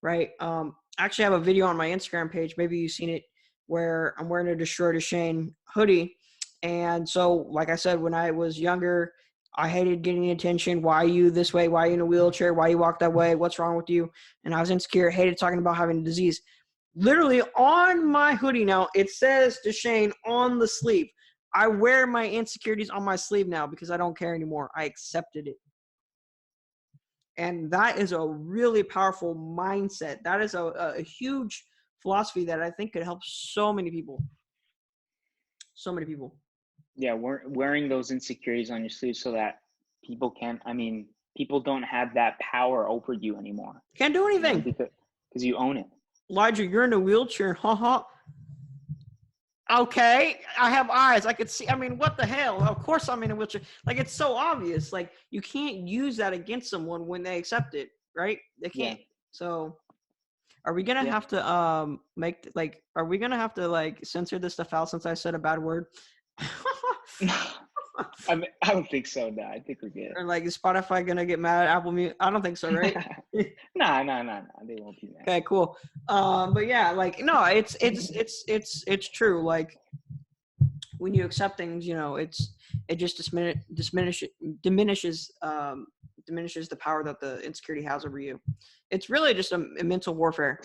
right? I actually have a video on my Instagram page, maybe you've seen it, where I'm wearing a Destroy Duchenne hoodie. And so, like I said, when I was younger, I hated getting attention. Why are you this way? Why are you in a wheelchair? Why you walk that way? What's wrong with you? And I was insecure, hated talking about having a disease. Literally on my hoodie now, it says Duchenne on the sleeve. I wear my insecurities on my sleeve now because I don't care anymore. I accepted it. And that is a really powerful mindset. That is a huge philosophy that I think could help so many people. So many people. Yeah, wearing those insecurities on your sleeve so that people don't have that power over you anymore. Can't do anything. Because you own it. Elijah, you're in a wheelchair. Haha. Okay, I have eyes. I could see. I mean, what the hell? Of course I'm in a wheelchair. Like, it's so obvious. Like, you can't use that against someone when they accept it, right? They can't. Yeah. So, are we gonna have to are we gonna have to censor this stuff out since I said a bad word? I don't think so. No, I think we're good. Or is Spotify gonna get mad at Apple Music? I don't think so, right? No, they won't be mad. Okay, cool. But yeah, no, it's true. Like, when you accept things, it just diminishes the power that the insecurity has over you. It's really just a mental warfare.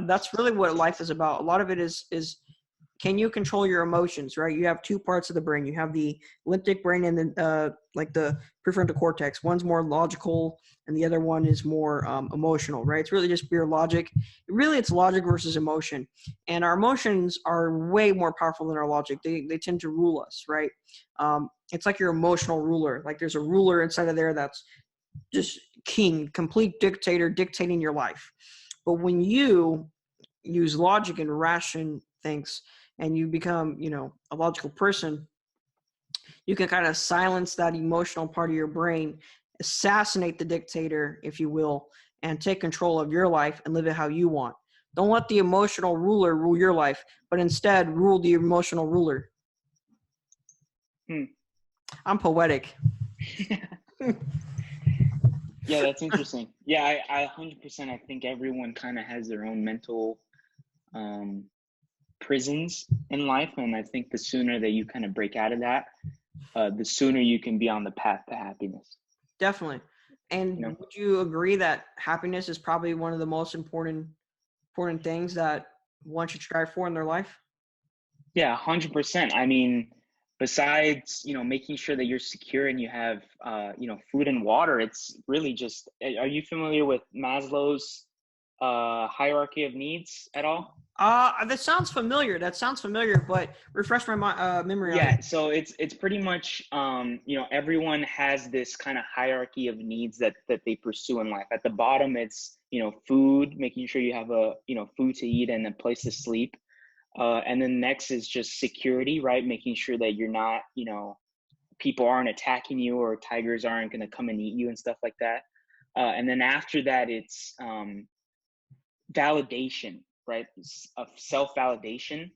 That's really what life is about. A lot of it is can you control your emotions, right? You have two parts of the brain. You have the limbic brain and then the prefrontal cortex. One's more logical and the other one is more emotional, right? It's really just pure logic. Really, it's logic versus emotion. And our emotions are way more powerful than our logic. They tend to rule us, right? It's like your emotional ruler. Like, there's a ruler inside of there that's just king, complete dictator, dictating your life. But when you use logic and ration things, and you become, a logical person, you can kind of silence that emotional part of your brain, assassinate the dictator, if you will, and take control of your life and live it how you want. Don't let the emotional ruler rule your life, but instead rule the emotional ruler. I'm poetic. Yeah, that's interesting. Yeah, I 100%, I think everyone kind of has their own mental prisons in life, and I think the sooner that you kind of break out of that, the sooner you can be on the path to happiness. Definitely. And would you agree that happiness is probably one of the most important things that one should strive for in their life? Yeah, 100%. I mean, besides, making sure that you're secure and you have, food and water, it's really just, are you familiar with Maslow's hierarchy of needs at all? That sounds familiar. But refresh my memory. Yeah, so it's pretty much, everyone has this kind of hierarchy of needs that they pursue in life. At the bottom, it's, food, making sure you have food to eat and a place to sleep. And then next is just security, right? Making sure that you're not, people aren't attacking you or tigers aren't going to come and eat you and stuff like that. And then after that, it's validation, right? Of self-validation.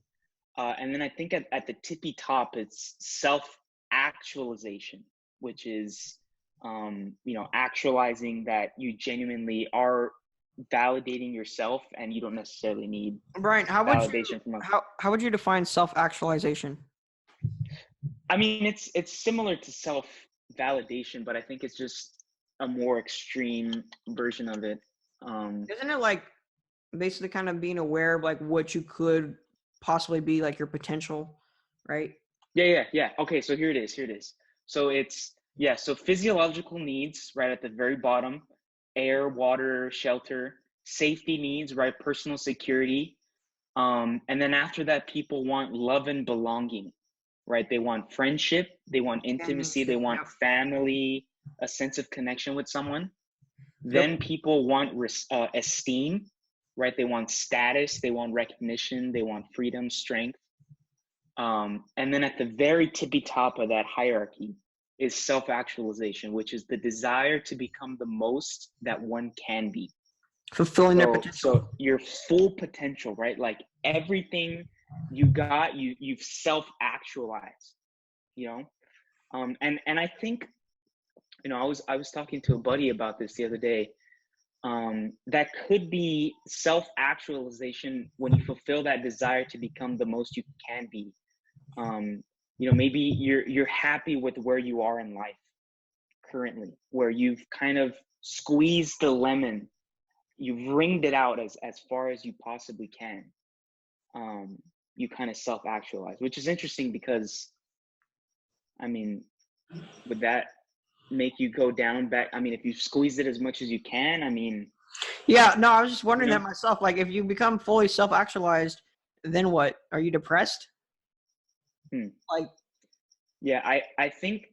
And then I think at the tippy top, it's self-actualization, which is, actualizing that you genuinely are validating yourself and you don't necessarily need validation from others. How would you define self-actualization? I mean, it's similar to self-validation, but I think it's just a more extreme version of it. Isn't it basically kind of being aware of what you could possibly be, your potential, right? Yeah. Okay, so here it is. So so physiological needs, right at the very bottom: air, water, shelter, safety needs, right? Personal security. And then after that, people want love and belonging, right? They want friendship, they want intimacy, they want family, a sense of connection with someone. Then people want esteem, right? They want status, they want recognition, they want freedom, strength. And then at the very tippy top of that hierarchy is self-actualization, which is the desire to become the most that one can be. Fulfilling their potential. So your full potential, right? Like everything you got, you've self-actualized, you know? And I think, you know, I was talking to a buddy about this the other day. That could be self-actualization when you fulfill that desire to become the most you can be. You know, maybe you're happy with where you are in life currently, where you've kind of squeezed the lemon, you've wringed it out as far as you possibly can. You kind of self-actualize, which is interesting because, I mean, would that make you go down back? I mean, if you squeeze it as much as you can, I mean. Yeah, no, I was just wondering You know? that myself. Like, if you become fully self-actualized, then what? Are you depressed? Like, yeah, I think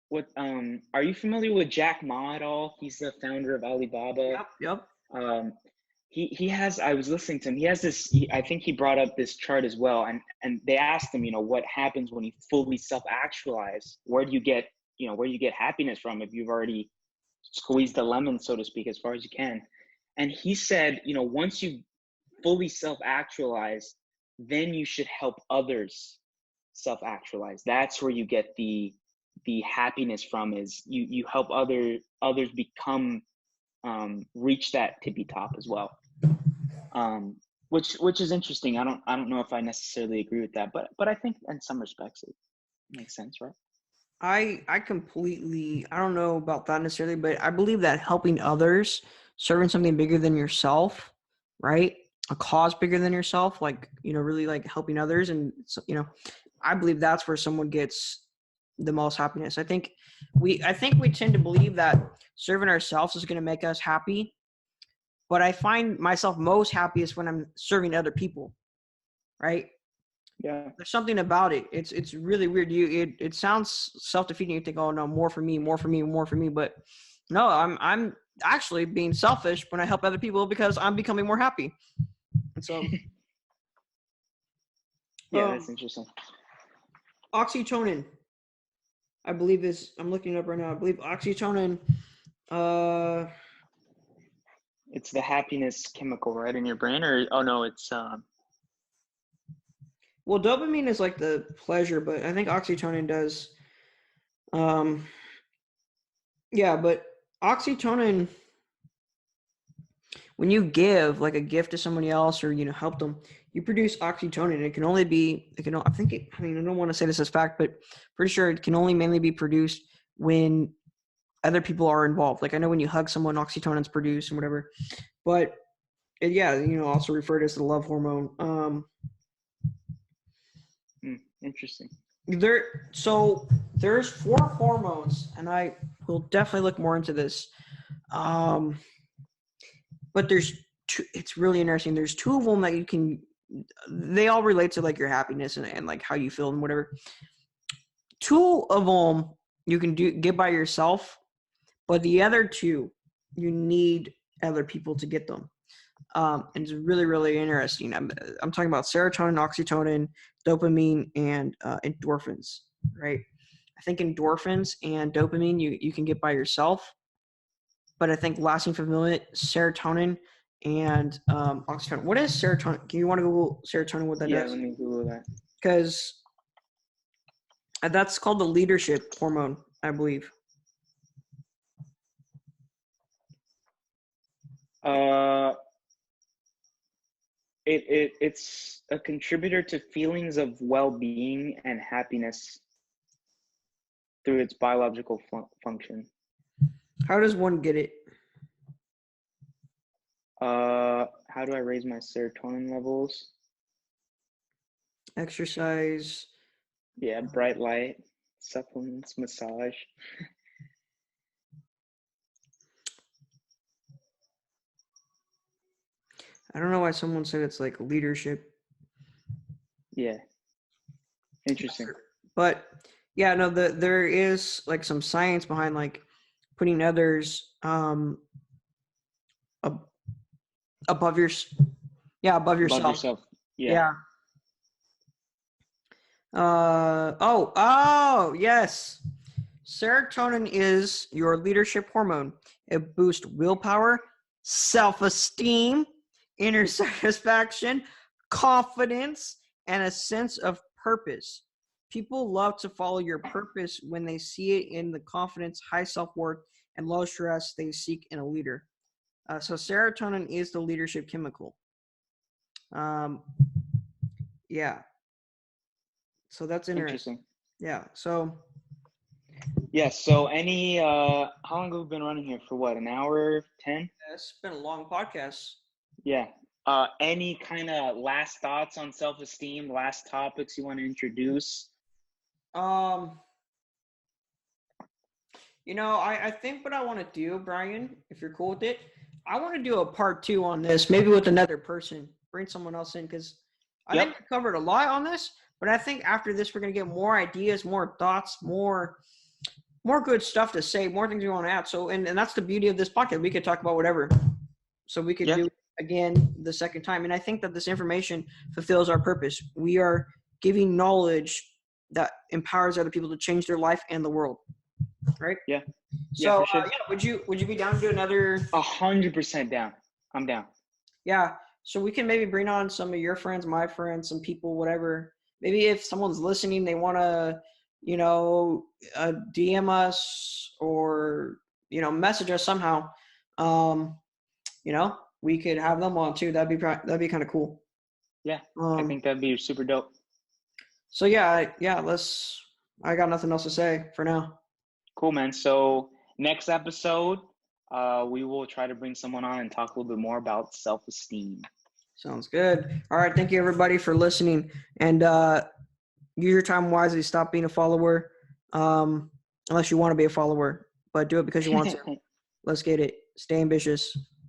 what are you familiar with Jack Ma at all? He's the founder of Alibaba. yep. He has, I was listening to him, he has this, I think he brought up this chart as well, and they asked him, you know, what happens when you fully self-actualize? Where do you get, you know, where do you get happiness from if you've already squeezed the lemon, so to speak, as far as you can? And he said, you know, once you fully self-actualize, then you should help others self-actualize. That's where you get the happiness from, is you help others become, reach that tippy top as well. Which is interesting. I don't know if I necessarily agree with that, but I think in some respects it makes sense, right? I completely, I don't know about that necessarily, but I believe that helping others, serving something bigger than yourself, right? A cause bigger than yourself, like, you know, really like helping others. And, you know, I believe that's where someone gets the most happiness. I think we tend to believe that serving ourselves is going to make us happy. But I find myself most happiest when I'm serving other people, right? Yeah. There's something about it. It's really weird. It sounds self-defeating. You think, oh no, more for me, more for me, more for me. But no, I'm actually being selfish when I help other people because I'm becoming more happy. And so, yeah, that's interesting. Oxytocin, I believe this. I'm looking it up right now. I believe oxytocin. It's the happiness chemical, right, in your brain, or oh no, it's Well, dopamine is like the pleasure, but I think oxytocin does. Yeah, but oxytocin, when you give like a gift to somebody else or, you know, help them, you produce oxytocin. It can only be, I don't want to say this as fact, but pretty sure it can only mainly be produced when other people are involved. Like I know when you hug someone, oxytocin is produced and whatever, but yeah, you know, also referred as the love hormone. Interesting. So there's 4 hormones, and I will definitely look more into this. But there's 2, it's really interesting. There's 2 of them that they all relate to like your happiness and like how you feel and whatever. 2 of them you can get by yourself, but the other 2 you need other people to get them. And it's really, really interesting. I'm talking about serotonin, oxytocin, dopamine, and endorphins, right? I think endorphins and dopamine you can get by yourself, but I think lasting fulfillment, serotonin, and oxytocin. What is serotonin? Can you want to Google serotonin? What that does? Yeah, let me Google that. Because that's called the leadership hormone, I believe. It's a contributor to feelings of well-being and happiness through its biological function. How does one get it? How do I raise my serotonin levels? Exercise. Yeah, bright light, supplements, massage. I don't know why someone said it's like leadership. Yeah. Interesting. But yeah, no, there is like some science behind like putting others above your above yourself. Above yourself. Yeah. Oh, yes. Serotonin is your leadership hormone. It boosts willpower, self-esteem, inner satisfaction, confidence, and a sense of purpose. People love to follow your purpose when they see it in the confidence, high self-worth, and low stress they seek in a leader. So serotonin is the leadership chemical. Yeah. So that's interesting. Yeah. So. Yes. So how long have we been running here for? What, an hour, 10? It's been a long podcast. Yeah. Any kind of last thoughts on self-esteem? Last topics you want to introduce? I think what I want to do, Brian, if you're cool with it, I want to do a part 2 on this, maybe with another person. Bring someone else in, because I think we covered a lot on this. But I think after this, we're going to get more ideas, more thoughts, more good stuff to say, more things we want to add. So, and that's the beauty of this podcast. We could talk about whatever. So we could do it again the second time. And I think that this information fulfills our purpose. We are giving knowledge that empowers other people to change their life and the world. Right? Yeah. So, for sure. Would you be down to do another? 100% down. I'm down. Yeah. So we can maybe bring on some of your friends, my friends, some people, whatever. Maybe if someone's listening, they want to, DM us or, message us somehow. We could have them on too. That'd be kind of cool. Yeah. I think that'd be super dope. So I got nothing else to say for now. Cool, man. So next episode, we will try to bring someone on and talk a little bit more about self-esteem. Sounds good. All right. Thank you, everybody, for listening. And use your time wisely. Stop being a follower, unless you want to be a follower. But do it because you want to. Let's get it. Stay ambitious.